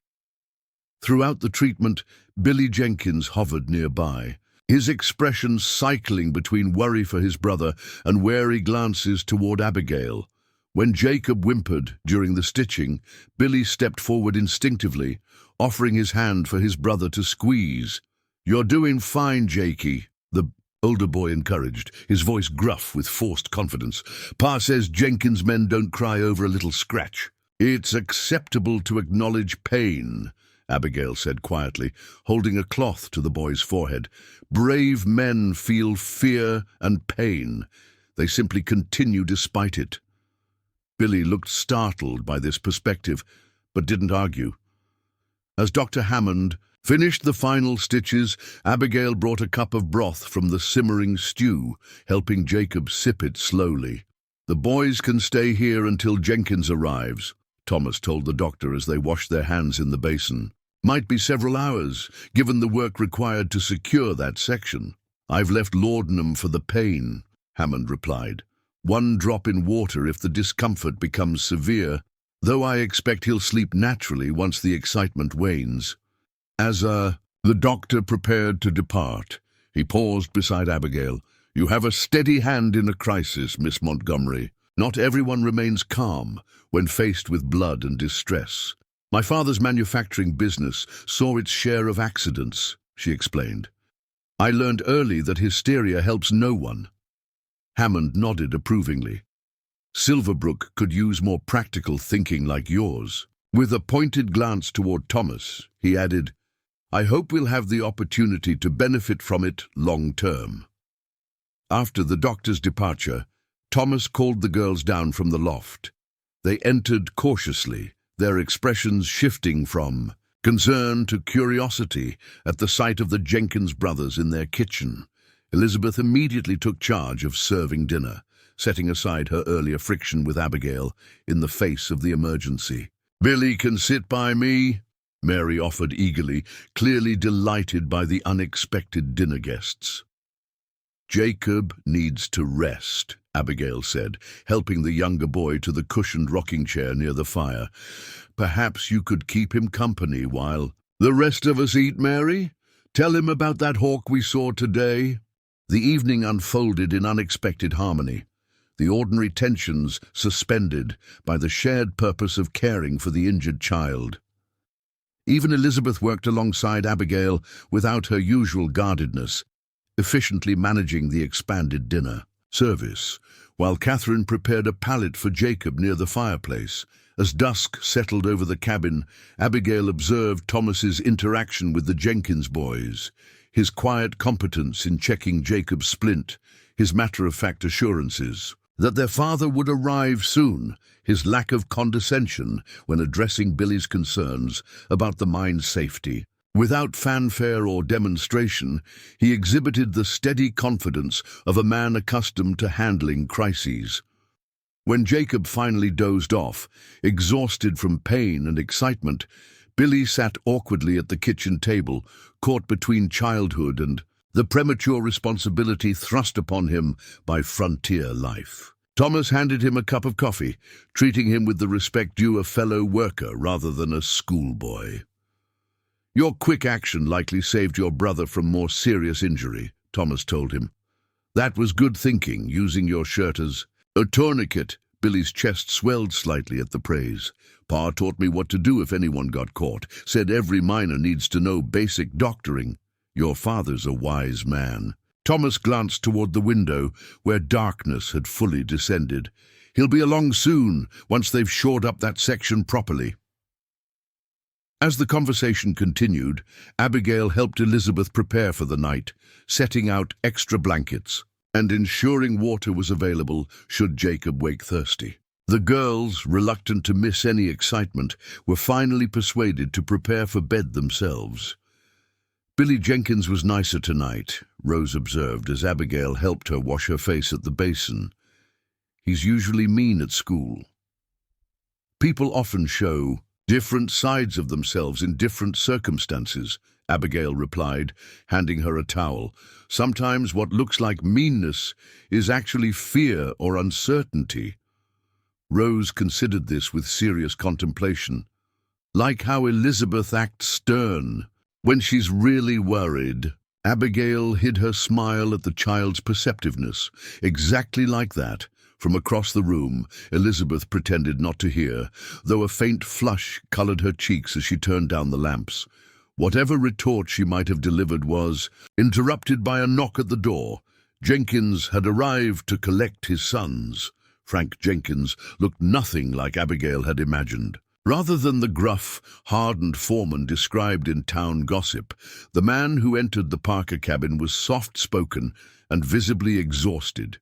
Throughout the treatment, Billy Jenkins hovered nearby, his expression cycling between worry for his brother and wary glances toward Abigail. When Jacob whimpered during the stitching, Billy stepped forward instinctively, offering his hand for his brother to squeeze. "You're doing fine, Jakey," the older boy encouraged, his voice gruff with forced confidence. "Pa says Jenkins men don't cry over a little scratch." "It's acceptable to acknowledge pain," Abigail said quietly, holding a cloth to the boy's forehead. "Brave men feel fear and pain. They simply continue despite it." Billy looked startled by this perspective, but didn't argue. As Dr. Hammond finished the final stitches, Abigail brought a cup of broth from the simmering stew, helping Jacob sip it slowly. "The boys can stay here until Jenkins arrives," Thomas told the doctor as they washed their hands in the basin. "Might be several hours, given the work required to secure that section." "I've left laudanum for the pain," Hammond replied. "One drop in water if the discomfort becomes severe, though I expect he'll sleep naturally once the excitement wanes." The doctor prepared to depart, he paused beside Abigail. "You have a steady hand in a crisis, Miss Montgomery. Not everyone remains calm when faced with blood and distress. My father's manufacturing business saw its share of accidents," she explained. "I learned early that hysteria helps no one." Hammond nodded approvingly. "Silverbrook could use more practical thinking like yours." With a pointed glance toward Thomas, he added, "I hope we'll have the opportunity to benefit from it long term." After the doctor's departure, Thomas called the girls down from the loft. They entered cautiously, their expressions shifting from concern to curiosity at the sight of the Jenkins brothers in their kitchen. Elizabeth immediately took charge of serving dinner, setting aside her earlier friction with Abigail in the face of the emergency. "Billy can sit by me," Mary offered eagerly, clearly delighted by the unexpected dinner guests. "Jacob needs to rest," Abigail said, helping the younger boy to the cushioned rocking chair near the fire. "Perhaps you could keep him company while the rest of us eat, Mary? Tell him about that hawk we saw today." The evening unfolded in unexpected harmony, the ordinary tensions suspended by the shared purpose of caring for the injured child. Even Elizabeth worked alongside Abigail without her usual guardedness, efficiently managing the expanded dinner service, while Catherine prepared a pallet for Jacob near the fireplace. As dusk settled over the cabin, Abigail observed Thomas's interaction with the Jenkins boys, his quiet competence in checking Jacob's splint, his matter-of-fact assurances that their father would arrive soon, his lack of condescension when addressing Billy's concerns about the mine's safety. Without fanfare or demonstration, he exhibited the steady confidence of a man accustomed to handling crises. When Jacob finally dozed off, exhausted from pain and excitement, Billy sat awkwardly at the kitchen table, caught between childhood and the premature responsibility thrust upon him by frontier life. Thomas handed him a cup of coffee, treating him with the respect due a fellow worker rather than a schoolboy. "Your quick action likely saved your brother from more serious injury," Thomas told him. "That was good thinking, using your shirt as a tourniquet." Billy's chest swelled slightly at the praise. "Pa taught me what to do if anyone got caught. Said every miner needs to know basic doctoring. Your father's a wise man." Thomas glanced toward the window, where darkness had fully descended. "He'll be along soon, once they've shored up that section properly." As the conversation continued, Abigail helped Elizabeth prepare for the night, setting out extra blankets and ensuring water was available should Jacob wake thirsty. The girls, reluctant to miss any excitement, were finally persuaded to prepare for bed themselves. "Billy Jenkins was nicer tonight," Rose observed as Abigail helped her wash her face at the basin. "He's usually mean at school." "People often show different sides of themselves in different circumstances," Abigail replied, handing her a towel. "Sometimes what looks like meanness is actually fear or uncertainty." Rose considered this with serious contemplation. "Like how Elizabeth acts stern when she's really worried." Abigail hid her smile at the child's perceptiveness. Exactly like that. From across the room, Elizabeth pretended not to hear, though a faint flush colored her cheeks as she turned down the lamps. Whatever retort she might have delivered was interrupted by a knock at the door. Jenkins had arrived to collect his sons. Frank Jenkins looked nothing like Abigail had imagined. Rather than the gruff, hardened foreman described in town gossip, the man who entered the Parker cabin was soft-spoken and visibly exhausted,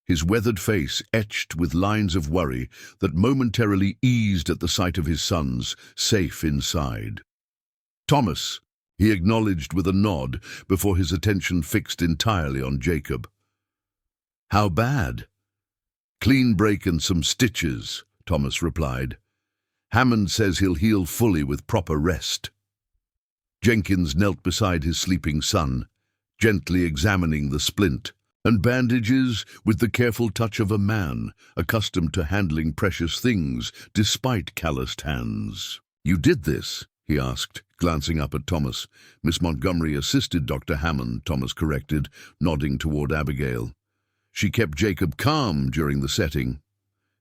his weathered face etched with lines of worry that momentarily eased at the sight of his sons, safe inside. "Thomas," he acknowledged with a nod before his attention fixed entirely on Jacob. "How bad?" "Clean break and some stitches," Thomas replied. "Hammond says he'll heal fully with proper rest." Jenkins knelt beside his sleeping son, gently examining the splint and bandages with the careful touch of a man accustomed to handling precious things despite calloused hands. "You did this?" he asked, glancing up at Thomas. "Miss Montgomery assisted Dr. Hammond," Thomas corrected, nodding toward Abigail. "She kept Jacob calm during the setting."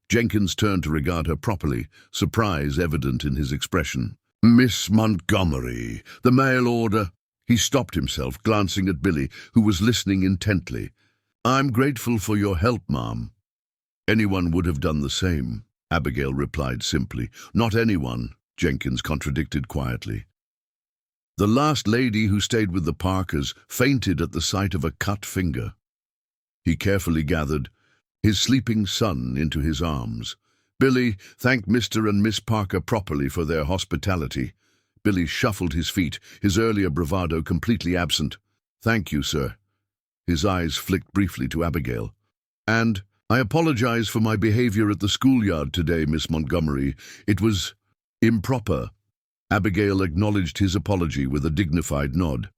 Jenkins turned to regard her properly, surprise evident in his expression. "Miss Montgomery, the mail order." He stopped himself, glancing at Billy, who was listening intently. "I'm grateful for your help, Mom." "Anyone would have done the same," Abigail replied simply. "Not anyone," Jenkins contradicted quietly. "The last lady who stayed with the Parkers fainted at the sight of a cut finger." He carefully gathered his sleeping son into his arms. "Billy, thank Mr. and Miss Parker properly for their hospitality." Billy shuffled his feet, his earlier bravado completely absent. "Thank you, sir." His eyes flicked briefly to Abigail. "And I apologize for my behavior at the schoolyard today, Miss Montgomery. It was improper." Abigail acknowledged his apology with a dignified nod.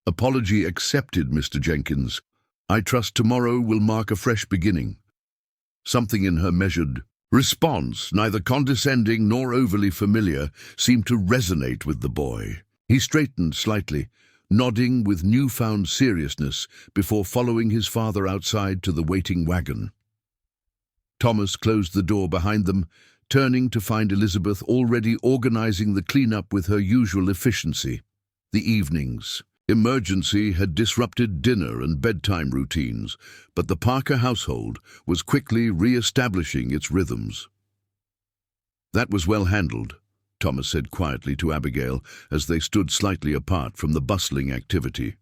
"Apology accepted, Mr. Jenkins. I trust tomorrow will mark a fresh beginning." Something in her measured response, neither condescending nor overly familiar, seemed to resonate with the boy. He straightened slightly, nodding with newfound seriousness before following his father outside to the waiting wagon. Thomas closed the door behind them, turning to find Elizabeth already organizing the cleanup with her usual efficiency. The evenings. Emergency had disrupted dinner and bedtime routines, but the Parker household was quickly re-establishing its rhythms. "That was well handled," Thomas said quietly to Abigail as they stood slightly apart from the bustling activity.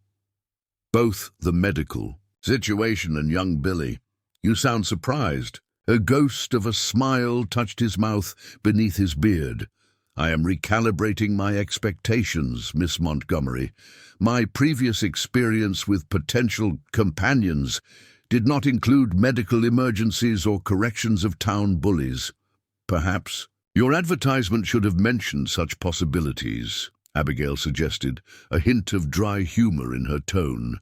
"Both the medical situation and young Billy. You sound surprised." A ghost of a smile touched his mouth beneath his beard. "I am recalibrating my expectations, Miss Montgomery. My previous experience with potential companions did not include medical emergencies or corrections of town bullies. Perhaps your advertisement should have mentioned such possibilities," Abigail suggested, a hint of dry humor in her tone.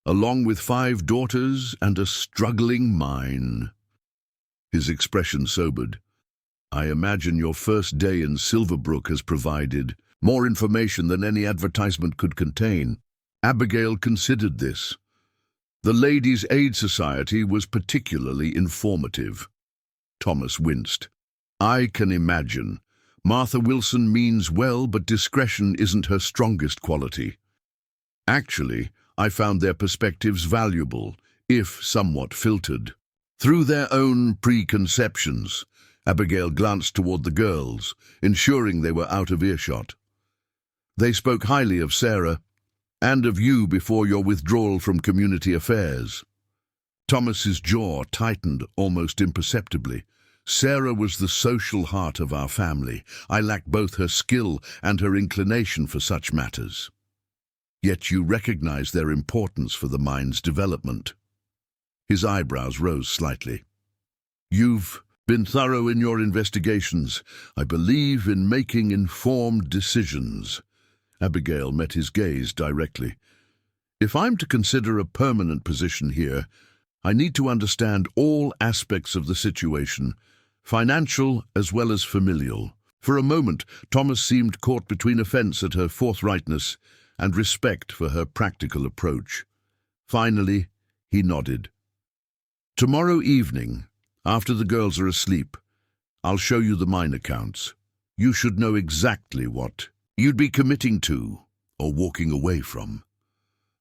"Along with 5 daughters and a struggling mine." His expression sobered. I imagine your first day in Silverbrook has provided more information than any advertisement could contain. Abigail considered this. The Ladies' Aid Society was particularly informative. Thomas winced. I can imagine. Martha Wilson means well, but discretion isn't her strongest quality. Actually, I found their perspectives valuable, if somewhat filtered. Through their own preconceptions, Abigail glanced toward the girls, ensuring they were out of earshot. They spoke highly of Sarah, and of you before your withdrawal from community affairs. Thomas's jaw tightened almost imperceptibly. Sarah was the social heart of our family. I lacked both her skill and her inclination for such matters. Yet you recognize their importance for the mind's development. His eyebrows rose slightly. You've been thorough in your investigations. I believe in making informed decisions. Abigail met his gaze directly. If I'm to consider a permanent position here, I need to understand all aspects of the situation, financial as well as familial. For a moment, Thomas seemed caught between offense at her forthrightness and respect for her practical approach. Finally, he nodded. Tomorrow evening, after the girls are asleep, I'll show you the mine accounts. You should know exactly what you'd be committing to or walking away from.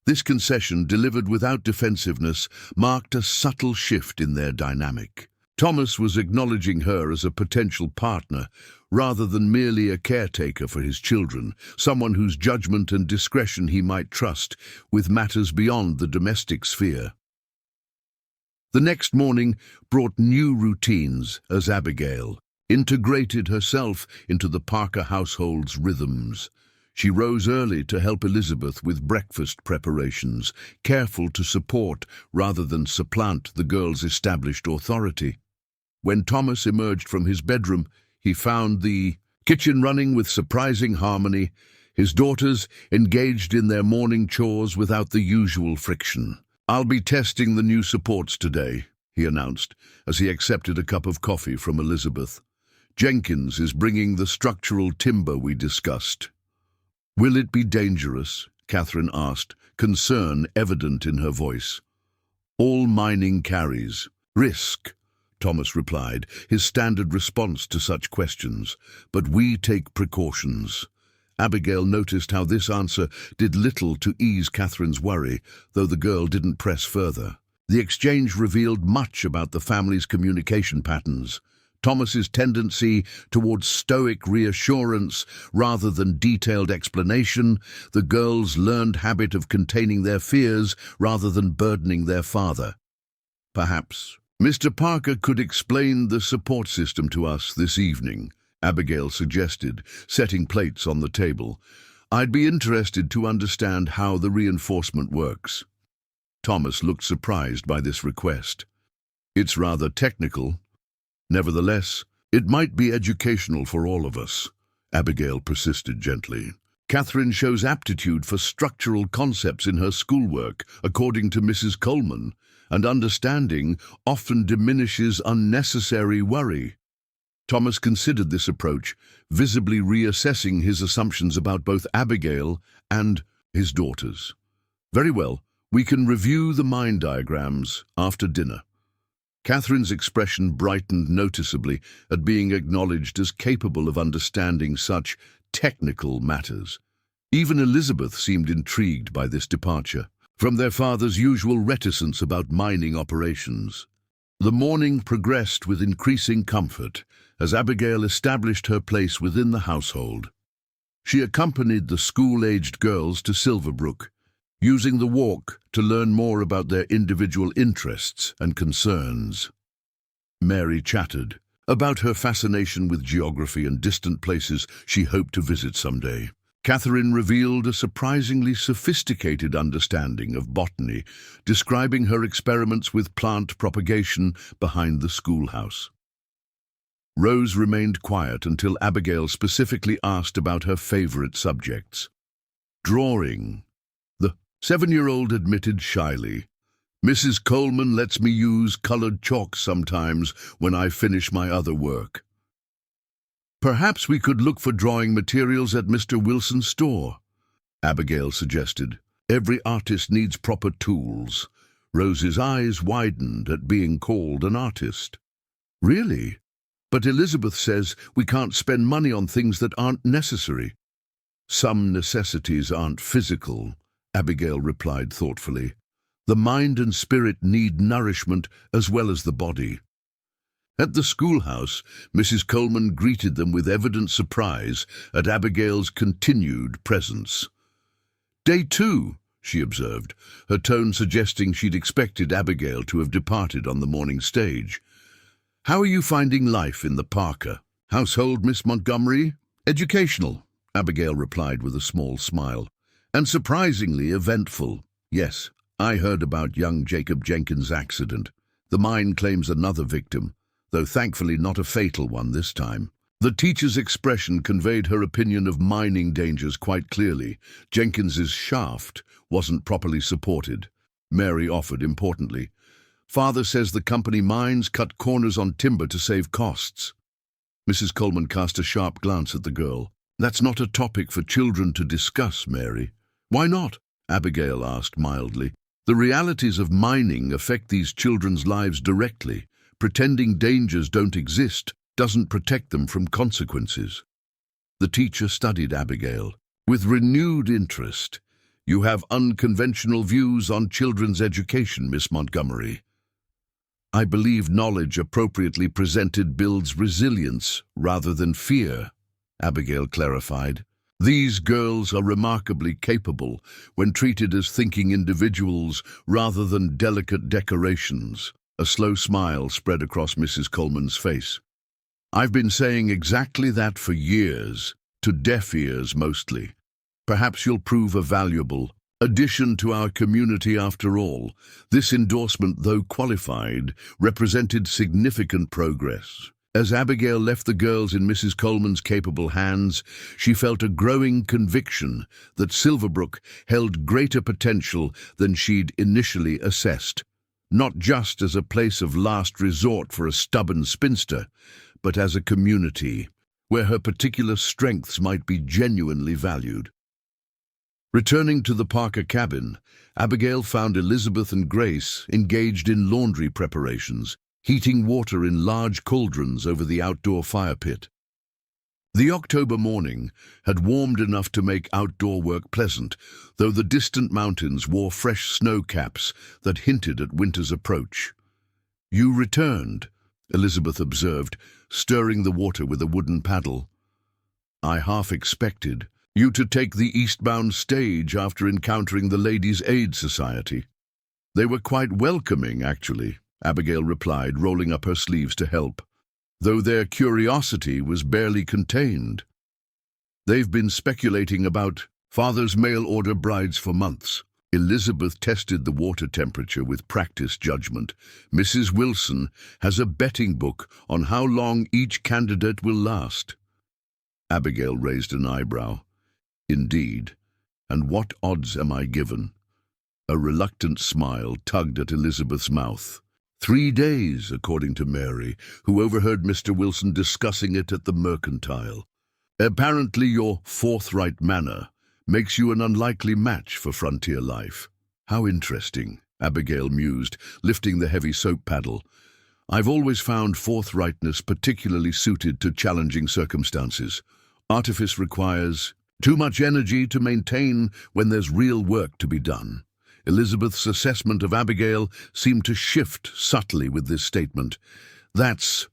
This concession, delivered without defensiveness, marked a subtle shift in their dynamic. Thomas was acknowledging her as a potential partner rather than merely a caretaker for his children, someone whose judgment and discretion he might trust with matters beyond the domestic sphere. The next morning brought new routines as Abigail integrated herself into the Parker household's rhythms. She rose early to help Elizabeth with breakfast preparations, careful to support rather than supplant the girl's established authority. When Thomas emerged from his bedroom, he found the kitchen running with surprising harmony, his daughters engaged in their morning chores without the usual friction. I'll be testing the new supports today, he announced, as he accepted a cup of coffee from Elizabeth. Jenkins is bringing the structural timber we discussed. Will it be dangerous? Catherine asked, concern evident in her voice. All mining carries risk, Thomas replied, his standard response to such questions. But we take precautions. Abigail noticed how this answer did little to ease Catherine's worry, though the girl didn't press further. The exchange revealed much about the family's communication patterns. Thomas's tendency towards stoic reassurance rather than detailed explanation, the girls' learned habit of containing their fears rather than burdening their father. Perhaps Mr. Parker could explain the support system to us this evening, Abigail suggested, setting plates on the table. I'd be interested to understand how the reinforcement works. Thomas looked surprised by this request. It's rather technical. Nevertheless, it might be educational for all of us, Abigail persisted gently. Catherine shows aptitude for structural concepts in her schoolwork, according to Mrs. Coleman, and understanding often diminishes unnecessary worry. Thomas considered this approach, visibly reassessing his assumptions about both Abigail and his daughters. Very well, we can review the mind diagrams after dinner. Catherine's expression brightened noticeably at being acknowledged as capable of understanding such technical matters. Even Elizabeth seemed intrigued by this departure from their father's usual reticence about mining operations. The morning progressed with increasing comfort as Abigail established her place within the household. She accompanied the school-aged girls to Silverbrook, using the walk to learn more about their individual interests and concerns. Mary chattered about her fascination with geography and distant places she hoped to visit someday. Catherine revealed a surprisingly sophisticated understanding of botany, describing her experiments with plant propagation behind the schoolhouse. Rose remained quiet until Abigail specifically asked about her favorite subjects. Drawing, the 7-year-old admitted shyly. Mrs. Coleman lets me use colored chalk sometimes when I finish my other work. Perhaps we could look for drawing materials at Mr. Wilson's store, Abigail suggested. Every artist needs proper tools. Rose's eyes widened at being called an artist. Really? But Elizabeth says we can't spend money on things that aren't necessary. Some necessities aren't physical, Abigail replied thoughtfully. The mind and spirit need nourishment as well as the body. At the schoolhouse, Mrs. Coleman greeted them with evident surprise at Abigail's continued presence. "Day 2, she observed, her tone suggesting she'd expected Abigail to have departed on the morning stage. "How are you finding life in the Parker household, Miss Montgomery?" "Educational," Abigail replied with a small smile. "And surprisingly eventful. Yes, I heard about young Jacob Jenkins' accident. The mine claims another victim, though thankfully not a fatal one this time." The teacher's expression conveyed her opinion of mining dangers quite clearly. Jenkins's shaft wasn't properly supported. Mary offered importantly. "Father says the company mines cut corners on timber to save costs." Mrs. Coleman cast a sharp glance at the girl. "That's not a topic for children to discuss, Mary." "Why not?" Abigail asked mildly. "The realities of mining affect these children's lives directly. Pretending dangers don't exist doesn't protect them from consequences." The teacher studied Abigail with renewed interest. "You have unconventional views on children's education, Miss Montgomery." "I believe knowledge appropriately presented builds resilience rather than fear," Abigail clarified. "These girls are remarkably capable when treated as thinking individuals rather than delicate decorations." A slow smile spread across Mrs. Coleman's face. "I've been saying exactly that for years, to deaf ears mostly. Perhaps you'll prove a valuable addition to our community after all." This endorsement, though qualified, represented significant progress. As Abigail left the girls in Mrs. Coleman's capable hands, she felt a growing conviction that Silverbrook held greater potential than she'd initially assessed. Not just as a place of last resort for a stubborn spinster, but as a community where her particular strengths might be genuinely valued. Returning to the Parker cabin, Abigail found Elizabeth and Grace engaged in laundry preparations, heating water in large cauldrons over the outdoor fire pit. The October morning had warmed enough to make outdoor work pleasant, though the distant mountains wore fresh snow caps that hinted at winter's approach. "You returned," Elizabeth observed, stirring the water with a wooden paddle. "I half expected you to take the eastbound stage after encountering the Ladies' Aid Society." "They were quite welcoming, actually," Abigail replied, rolling up her sleeves to help, "though their curiosity was barely contained. They've been speculating about Father's mail-order brides for months." Elizabeth tested the water temperature with practiced judgment. "Mrs. Wilson has a betting book on how long each candidate will last." Abigail raised an eyebrow. "Indeed. And what odds am I given?" A reluctant smile tugged at Elizabeth's mouth. 3 days, according to Mary, who overheard Mr. Wilson discussing it at the Mercantile. "Apparently your forthright manner makes you an unlikely match for frontier life." "How interesting," Abigail mused, lifting the heavy soap paddle. "I've always found forthrightness particularly suited to challenging circumstances. Artifice requires too much energy to maintain when there's real work to be done." Elizabeth's assessment of Abigail seemed to shift subtly with this statement. "That's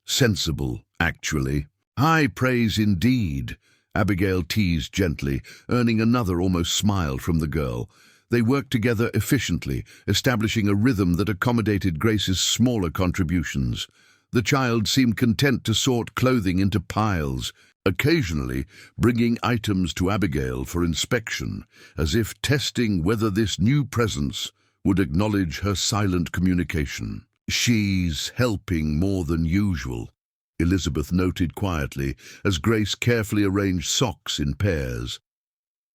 sensible, actually." "High praise indeed," Abigail teased gently, earning another almost smile from the girl. They worked together efficiently, establishing a rhythm that accommodated Grace's smaller contributions. The child seemed content to sort clothing into piles, occasionally bringing items to Abigail for inspection, as if testing whether this new presence would acknowledge her silent communication. "She's helping more than usual," Elizabeth noted quietly as Grace carefully arranged socks in pairs.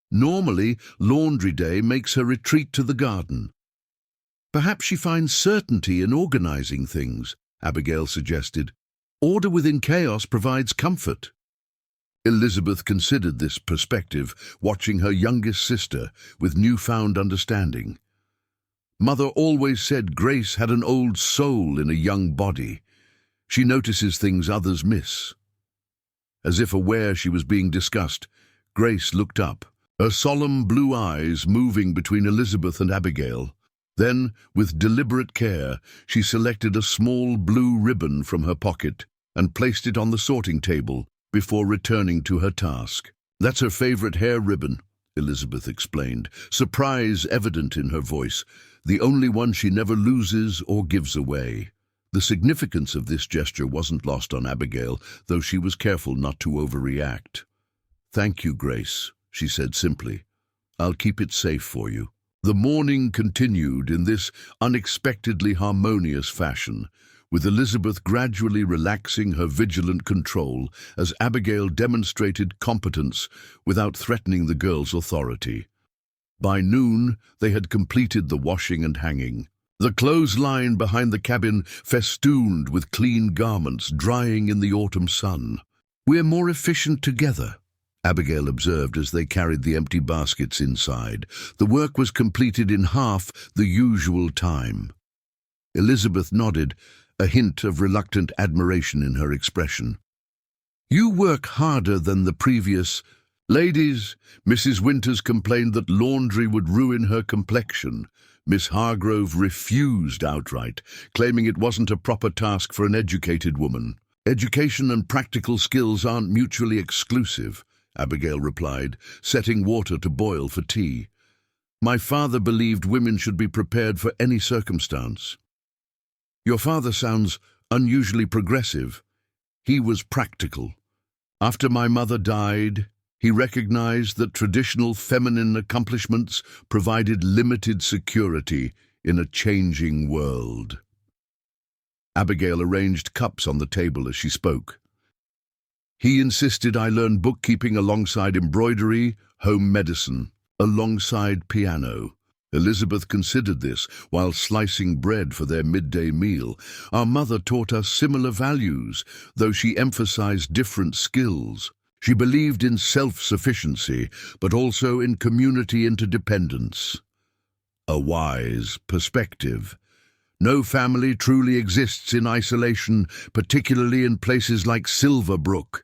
"Normally, laundry day makes her retreat to the garden." Perhaps she finds certainty in organizing things, Abigail suggested. Order within chaos provides comfort. Elizabeth considered this perspective, watching her youngest sister with newfound understanding. Mother always said Grace had an old soul in a young body. She notices things others miss. As if aware she was being discussed, Grace looked up, her solemn blue eyes moving between Elizabeth and Abigail. Then, with deliberate care, she selected a small blue ribbon from her pocket and placed it on the sorting table before returning to her task. "That's her favorite hair ribbon," Elizabeth explained, surprise evident in her voice, "the only one she never loses or gives away." The significance of this gesture wasn't lost on Abigail, though she was careful not to overreact. "Thank you, Grace," she said simply. "I'll keep it safe for you." The morning continued in this unexpectedly harmonious fashion, with Elizabeth gradually relaxing her vigilant control as Abigail demonstrated competence without threatening the girl's authority. By noon, they had completed the washing and hanging. The clothesline behind the cabin festooned with clean garments drying in the autumn sun. "We're more efficient together," Abigail observed as they carried the empty baskets inside. The work was completed in half the usual time. Elizabeth nodded, a hint of reluctant admiration in her expression. "You work harder than the previous." "Ladies," Mrs. Winters complained that laundry would ruin her complexion. Miss Hargrove refused outright, claiming it wasn't a proper task for an educated woman. "Education and practical skills aren't mutually exclusive," Abigail replied, setting water to boil for tea. "My father believed women should be prepared for any circumstance." "Your father sounds unusually progressive. He was practical. After my mother died, he recognized that traditional feminine accomplishments provided limited security in a changing world." Abigail arranged cups on the table as she spoke. "He insisted I learn bookkeeping alongside embroidery, home medicine, alongside piano." Elizabeth considered this while slicing bread for their midday meal. "Our mother taught us similar values, though she emphasized different skills. She believed in self-sufficiency, but also in community interdependence." A wise perspective. No family truly exists in isolation, particularly in places like Silverbrook.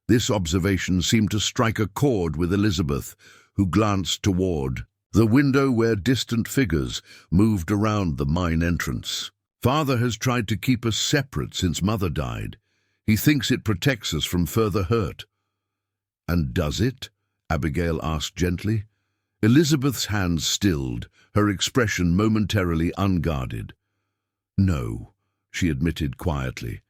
This observation seemed to strike a chord with Elizabeth, who glanced toward the window where distant figures moved around the mine entrance. "Father has tried to keep us separate since Mother died. He thinks it protects us from further hurt." "And does it?" Abigail asked gently. Elizabeth's hands stilled, her expression momentarily unguarded. "No," she admitted quietly.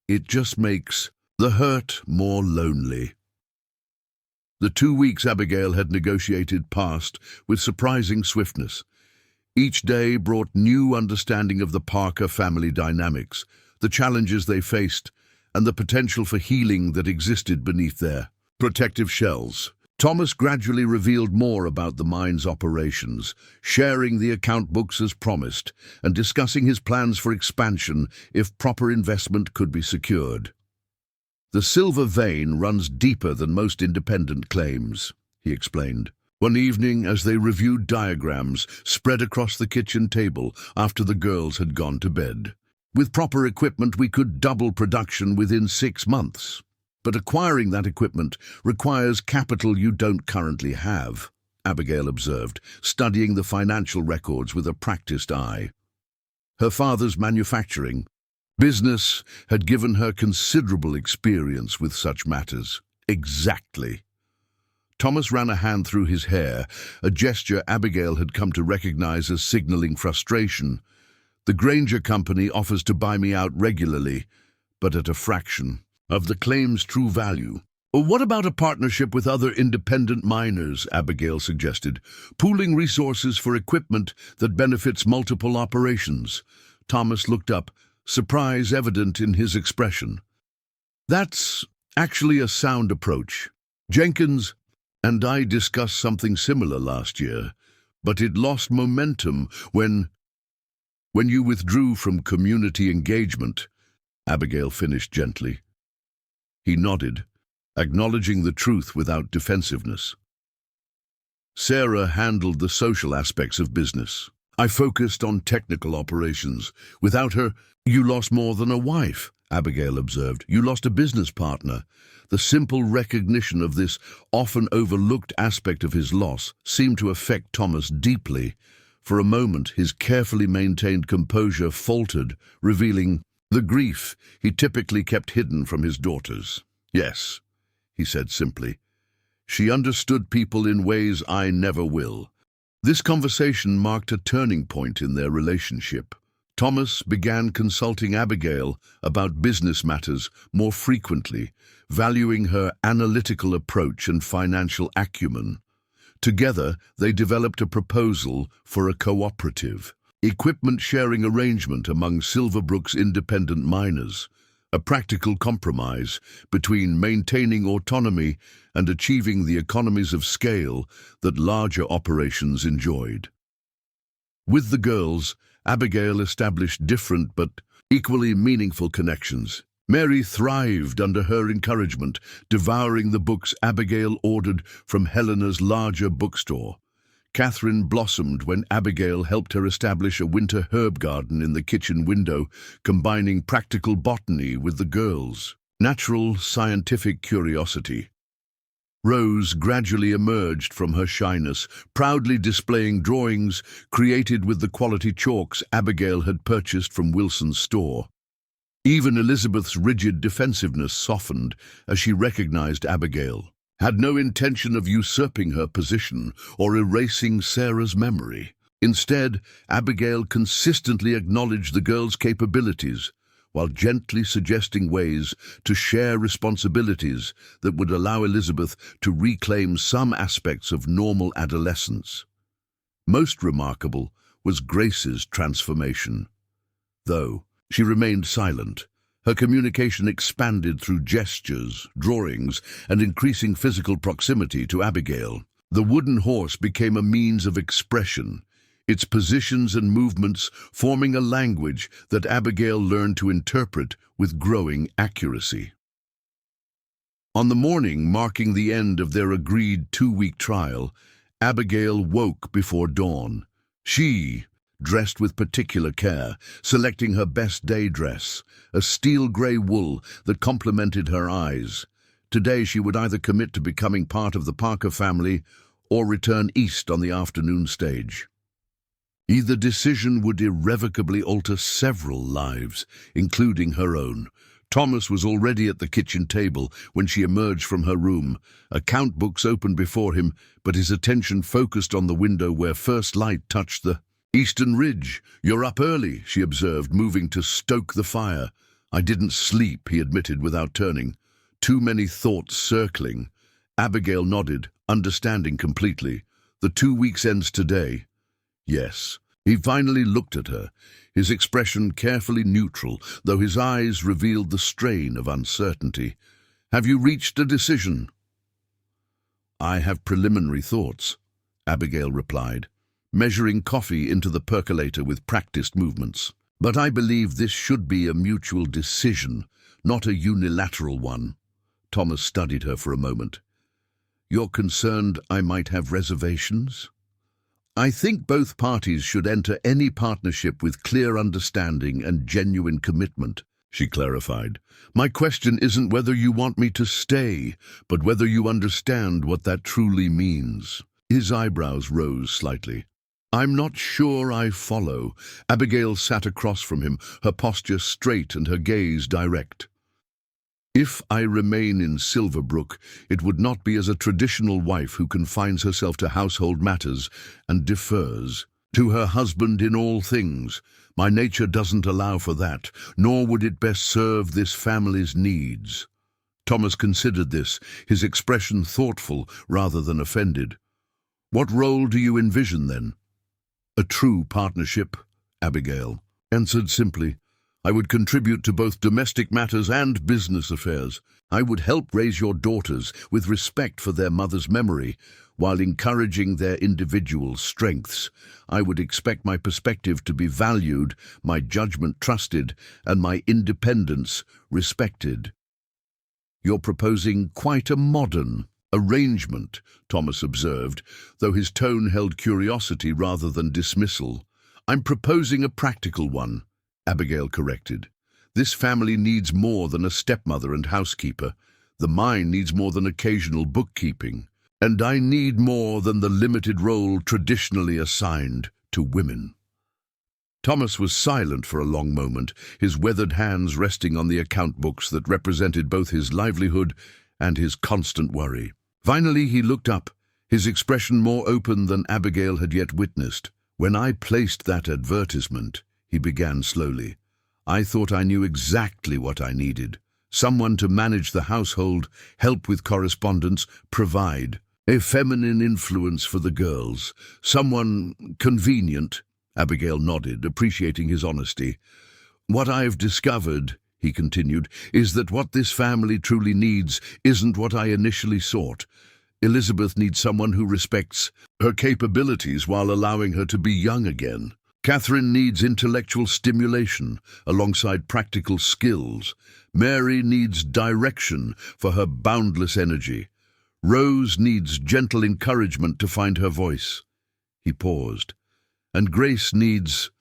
"It just makes the hurt more lonely." The 2 weeks Abigail had negotiated passed with surprising swiftness. Each day brought new understanding of the Parker family dynamics, the challenges they faced, and the potential for healing that existed beneath their protective shells. Thomas gradually revealed more about the mine's operations, sharing the account books as promised, and discussing his plans for expansion if proper investment could be secured. "The silver vein runs deeper than most independent claims," he explained. One evening, as they reviewed diagrams spread across the kitchen table after the girls had gone to bed. "With proper equipment, we could double production within 6 months. But acquiring that equipment requires capital you don't currently have," Abigail observed, studying the financial records with a practiced eye. Her father's manufacturing business had given her considerable experience with such matters. "Exactly." Thomas ran a hand through his hair, a gesture Abigail had come to recognize as signaling frustration. "The Granger Company offers to buy me out regularly, but at a fraction of the claim's true value." "What about a partnership with other independent miners?" Abigail suggested. "Pooling resources for equipment that benefits multiple operations." Thomas looked up, surprise evident in his expression. "That's actually a sound approach. Jenkins and I discussed something similar last year, but it lost momentum when When you withdrew from community engagement, Abigail finished gently. He nodded, acknowledging the truth without defensiveness. Sarah handled the social aspects of business. I focused on technical operations. Without her, you lost more than a wife, Abigail observed. You lost a business partner. The simple recognition of this often overlooked aspect of his loss seemed to affect Thomas deeply. For a moment, his carefully maintained composure faltered, revealing the grief he typically kept hidden from his daughters. Yes, he said simply. She understood people in ways I never will. This conversation marked a turning point in their relationship. Thomas began consulting Abigail about business matters more frequently, valuing her analytical approach and financial acumen. Together, they developed a proposal for a cooperative, equipment-sharing arrangement among Silverbrook's independent miners, a practical compromise between maintaining autonomy and achieving the economies of scale that larger operations enjoyed. With the girls, Abigail established different but equally meaningful connections. Mary thrived under her encouragement, devouring the books Abigail ordered from Helena's larger bookstore. Catherine blossomed when Abigail helped her establish a winter herb garden in the kitchen window, combining practical botany with the girls' natural scientific curiosity. Rose gradually emerged from her shyness, proudly displaying drawings created with the quality chalks Abigail had purchased from Wilson's store. Even Elizabeth's rigid defensiveness softened as she recognized Abigail, had no intention of usurping her position or erasing Sarah's memory. Instead, Abigail consistently acknowledged the girl's capabilities, while gently suggesting ways to share responsibilities that would allow Elizabeth to reclaim some aspects of normal adolescence. Most remarkable was Grace's transformation. Though she remained silent, her communication expanded through gestures, drawings, and increasing physical proximity to Abigail. The wooden horse became a means of expression, its positions and movements forming a language that Abigail learned to interpret with growing accuracy. On the morning marking the end of their agreed 2-week trial, Abigail woke before dawn. She dressed with particular care, selecting her best day dress, a steel-grey wool that complemented her eyes. Today she would either commit to becoming part of the Parker family or return east on the afternoon stage. Either decision would irrevocably alter several lives, including her own. Thomas was already at the kitchen table when she emerged from her room. Account books opened before him, but his attention focused on the window where first light touched the eastern ridge. "You're up early," she observed, moving to stoke the fire. "I didn't sleep," he admitted without turning. Too many thoughts circling. Abigail nodded, understanding completely. "The 2 weeks ends today." Yes. He finally looked at her, his expression carefully neutral, though his eyes revealed the strain of uncertainty. "Have you reached a decision?" "I have preliminary thoughts," Abigail replied, measuring coffee into the percolator with practiced movements. "But I believe this should be a mutual decision, not a unilateral one." Thomas studied her for a moment. "You're concerned I might have reservations?" "I think both parties should enter any partnership with clear understanding and genuine commitment," she clarified. "My question isn't whether you want me to stay, but whether you understand what that truly means." His eyebrows rose slightly. "I'm not sure I follow." Abigail sat across from him, her posture straight and her gaze direct. "If I remain in Silverbrook, it would not be as a traditional wife who confines herself to household matters and defers to her husband in all things. My nature doesn't allow for that, nor would it best serve this family's needs." Thomas considered this, his expression thoughtful rather than offended. "What role do you envision, then?" "A true partnership," Abigail answered simply. "I would contribute to both domestic matters and business affairs. I would help raise your daughters with respect for their mother's memory, While encouraging their individual strengths, I would expect my perspective to be valued, my judgment trusted, and my independence respected. You're proposing quite a modern arrangement, Thomas observed, though his tone held curiosity rather than dismissal. I'm proposing a practical one, Abigail corrected. This family needs more than a stepmother and housekeeper. The mine needs more than occasional bookkeeping. And I need more than the limited role traditionally assigned to women. Thomas was silent for a long moment, his weathered hands resting on the account books that represented both his livelihood and his constant worry. Finally, he looked up, his expression more open than Abigail had yet witnessed. When I placed that advertisement, he began slowly, I thought I knew exactly what I needed. Someone to manage the household, help with correspondence, provide. A feminine influence for the girls. Someone convenient. Abigail nodded, appreciating his honesty. What I've discovered, he continued, is that what this family truly needs isn't what I initially sought. Elizabeth needs someone who respects her capabilities while allowing her to be young again. Catherine needs intellectual stimulation alongside practical skills. Mary needs direction for her boundless energy. Rose needs gentle encouragement to find her voice. He paused. And Grace needs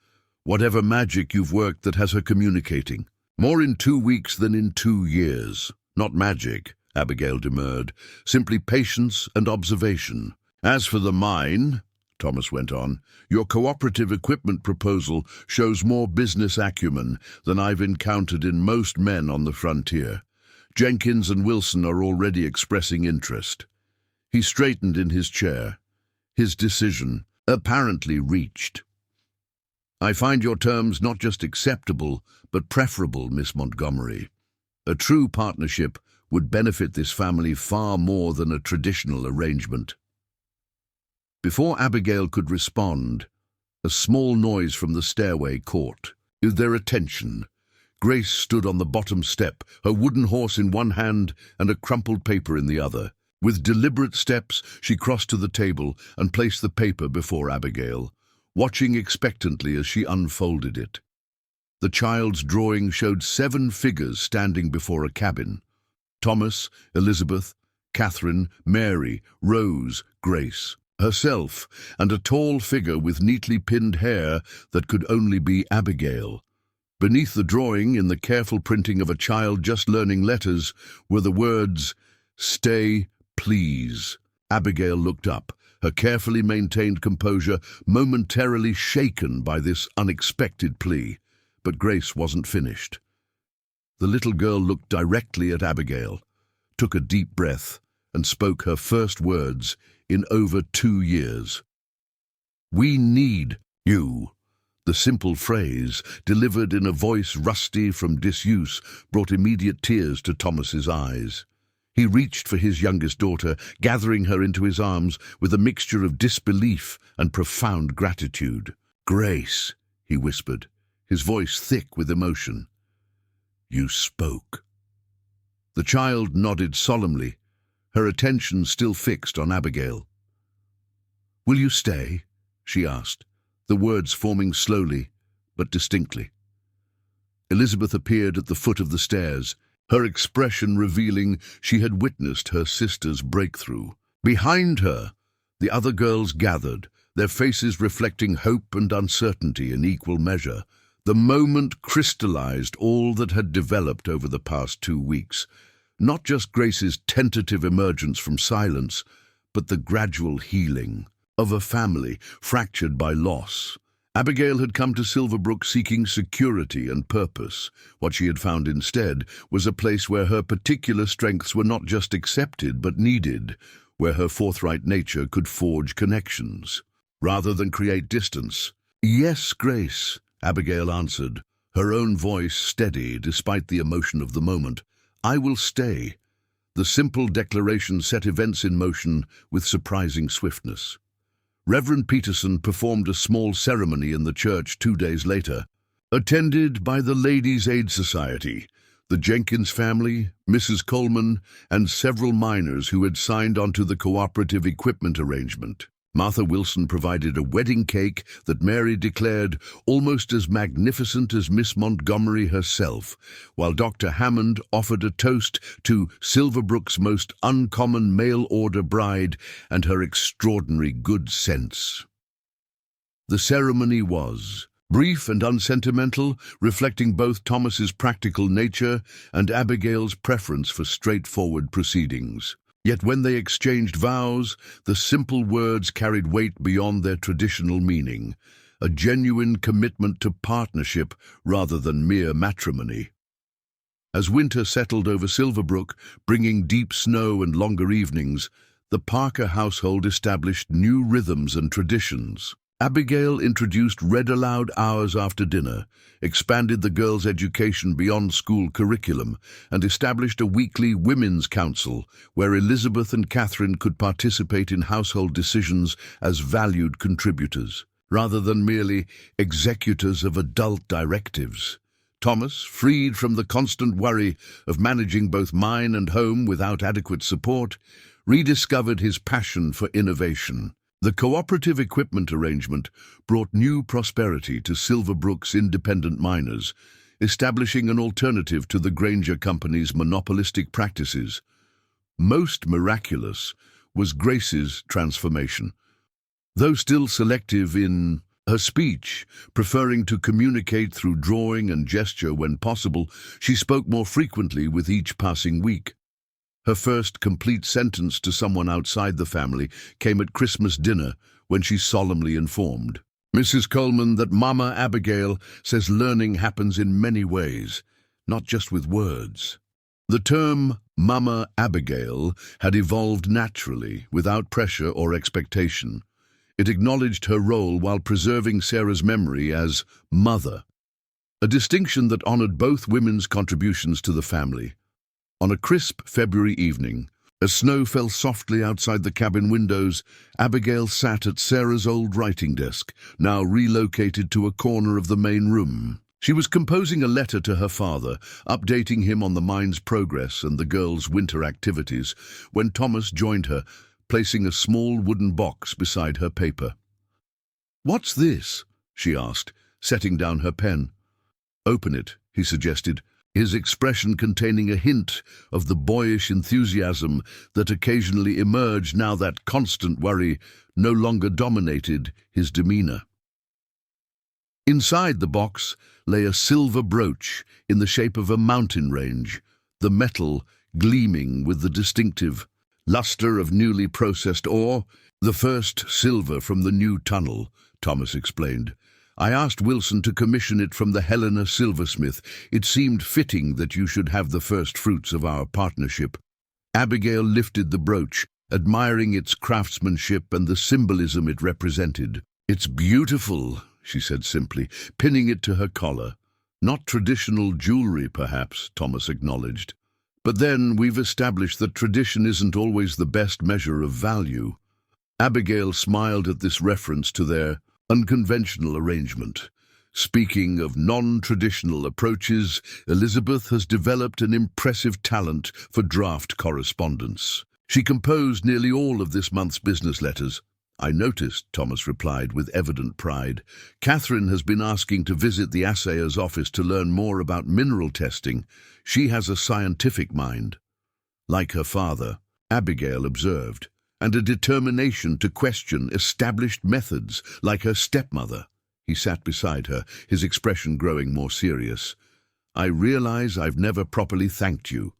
whatever magic you've worked that has her communicating. More in 2 weeks than in 2 years. Not magic, Abigail demurred. Simply patience and observation. As for the mine, Thomas went on, your cooperative equipment proposal shows more business acumen than I've encountered in most men on the frontier. Jenkins and Wilson are already expressing interest. He straightened in his chair, his decision apparently reached. I find your terms not just acceptable, but preferable, Miss Montgomery. A true partnership would benefit this family far more than a traditional arrangement. Before Abigail could respond, a small noise from the stairway caught their attention. Grace stood on the bottom step, her wooden horse in one hand and a crumpled paper in the other. With deliberate steps, she crossed to the table and placed the paper before Abigail, watching expectantly as she unfolded it. The child's drawing showed 7 figures standing before a cabin. Thomas, Elizabeth, Catherine, Mary, Rose, Grace, herself, and a tall figure with neatly pinned hair that could only be Abigail. Beneath the drawing, in the careful printing of a child just learning letters, were the words, "Stay, please." Abigail looked up, her carefully maintained composure momentarily shaken by this unexpected plea. But Grace wasn't finished. The little girl looked directly at Abigail, took a deep breath, and spoke her first words in over 2 years. "We need you." The simple phrase, delivered in a voice rusty from disuse, brought immediate tears to Thomas's eyes. He reached for his youngest daughter, gathering her into his arms with a mixture of disbelief and profound gratitude. "Grace," he whispered, his voice thick with emotion. "You spoke." The child nodded solemnly, her attention still fixed on Abigail. "Will you stay?" she asked, the words forming slowly but distinctly. Elizabeth appeared at the foot of the stairs, her expression revealing she had witnessed her sister's breakthrough. Behind her, the other girls gathered, their faces reflecting hope and uncertainty in equal measure. The moment crystallized all that had developed over the past 2 weeks. Not just Grace's tentative emergence from silence, but the gradual healing of a family fractured by loss. Abigail had come to Silverbrook seeking security and purpose. What she had found instead was a place where her particular strengths were not just accepted but needed, where her forthright nature could forge connections, rather than create distance. "Yes, Grace," Abigail answered, her own voice steady despite the emotion of the moment. "I will stay." The simple declaration set events in motion with surprising swiftness. Reverend Peterson performed a small ceremony in the church 2 days later, attended by the Ladies' Aid Society, The Jenkins family, Mrs. Coleman, and several miners who had signed onto the cooperative equipment arrangement. Martha Wilson provided a wedding cake that Mary declared almost as magnificent as Miss Montgomery herself, while Dr. Hammond offered a toast to Silverbrook's most uncommon mail-order bride and her extraordinary good sense. The ceremony was brief and unsentimental, reflecting both Thomas's practical nature and Abigail's preference for straightforward proceedings. Yet when they exchanged vows, the simple words carried weight beyond their traditional meaning, a genuine commitment to partnership rather than mere matrimony. As winter settled over Silverbrook, bringing deep snow and longer evenings, the Parker household established new rhythms and traditions. Abigail introduced read-aloud hours after dinner, expanded the girls' education beyond school curriculum, and established a weekly women's council where Elizabeth and Catherine could participate in household decisions as valued contributors, rather than merely executors of adult directives. Thomas, freed from the constant worry of managing both mine and home without adequate support, rediscovered his passion for innovation. The cooperative equipment arrangement brought new prosperity to Silverbrook's independent miners, establishing an alternative to the Granger Company's monopolistic practices. Most miraculous was Grace's transformation. Though still selective in her speech, preferring to communicate through drawing and gesture when possible, she spoke more frequently with each passing week. Her first complete sentence to someone outside the family came at Christmas dinner when she solemnly informed Mrs. Coleman that Mama Abigail says learning happens in many ways, not just with words. The term Mama Abigail had evolved naturally, without pressure or expectation. It acknowledged her role while preserving Sarah's memory as mother, a distinction that honored both women's contributions to the family. On a crisp February evening, as snow fell softly outside the cabin windows, Abigail sat at Sarah's old writing desk, now relocated to a corner of the main room. She was composing a letter to her father, updating him on the mine's progress and the girls' winter activities, when Thomas joined her, placing a small wooden box beside her paper. "What's this?" she asked, setting down her pen. "Open it," he suggested, his expression containing a hint of the boyish enthusiasm that occasionally emerged now that constant worry no longer dominated his demeanor. Inside the box lay a silver brooch in the shape of a mountain range, the metal gleaming with the distinctive luster of newly processed ore. "The first silver from the new tunnel," Thomas explained. "I asked Wilson to commission it from the Helena silversmith. It seemed fitting that you should have the first fruits of our partnership." Abigail lifted the brooch, admiring its craftsmanship and the symbolism it represented. "It's beautiful," she said simply, pinning it to her collar. "Not traditional jewelry, perhaps," Thomas acknowledged. "But then we've established that tradition isn't always the best measure of value." Abigail smiled at this reference to their unconventional arrangement. "Speaking of non-traditional approaches, Elizabeth has developed an impressive talent for draft correspondence. She composed nearly all of this month's business letters." "I noticed," Thomas replied with evident pride. "Catherine has been asking to visit the assayer's office to learn more about mineral testing. She has a scientific mind." "Like her father," Abigail observed, "and a determination to question established methods, like her stepmother." He sat beside her, his expression growing more serious. "I realize I've never properly thanked you."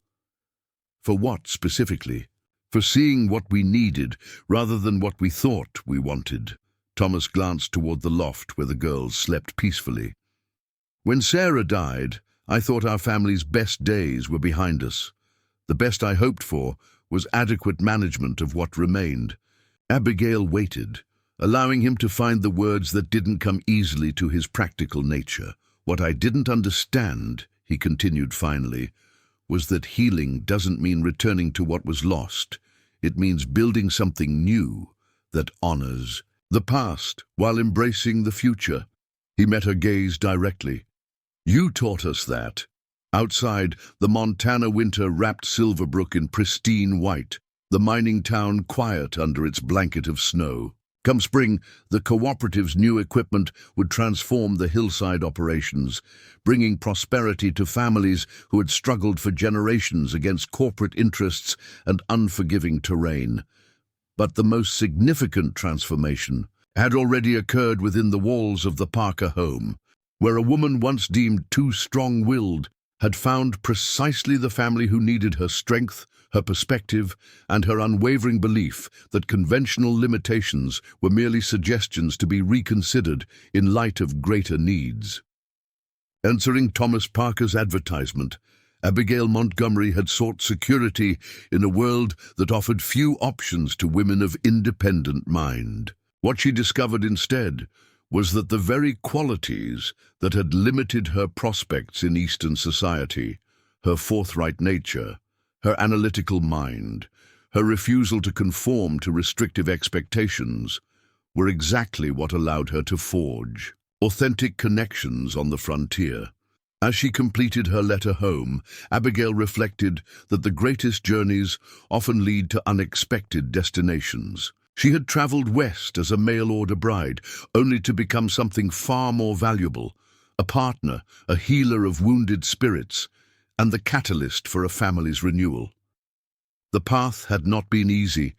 "For what, specifically?" "For seeing what we needed, rather than what we thought we wanted." Thomas glanced toward the loft where the girls slept peacefully. "When Sarah died, I thought our family's best days were behind us. The best I hoped for was adequate management of what remained." Abigail waited, allowing him to find the words that didn't come easily to his practical nature. "What I didn't understand," he continued finally, "was that healing doesn't mean returning to what was lost. It means building something new that honors the past while embracing the future." He met her gaze directly. "You taught us that." Outside, the Montana winter wrapped Silverbrook in pristine white, the mining town quiet under its blanket of snow. Come spring, the cooperative's new equipment would transform the hillside operations, bringing prosperity to families who had struggled for generations against corporate interests and unforgiving terrain. But the most significant transformation had already occurred within the walls of the Parker home, where a woman once deemed too strong-willed had found precisely the family who needed her strength, her perspective, and her unwavering belief that conventional limitations were merely suggestions to be reconsidered in light of greater needs. Answering Thomas Parker's advertisement, Abigail Montgomery had sought security in a world that offered few options to women of independent mind. What she discovered instead was that the very qualities that had limited her prospects in Eastern society, her forthright nature, her analytical mind, her refusal to conform to restrictive expectations, were exactly what allowed her to forge authentic connections on the frontier. As she completed her letter home, Abigail reflected that the greatest journeys often lead to unexpected destinations. She had traveled west as a mail-order bride, only to become something far more valuable, a partner, a healer of wounded spirits, and the catalyst for a family's renewal. The path had not been easy,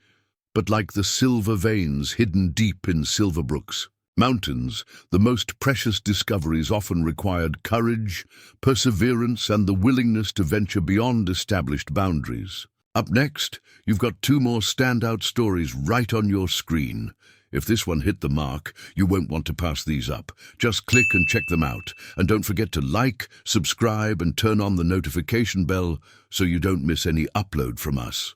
but like the silver veins hidden deep in Silverbrooks mountains, the most precious discoveries often required courage, perseverance, and the willingness to venture beyond established boundaries. Up next, you've got two more standout stories right on your screen. If this one hit the mark, you won't want to pass these up. Just click and check them out. And don't forget to like, subscribe, and turn on the notification bell so you don't miss any upload from us.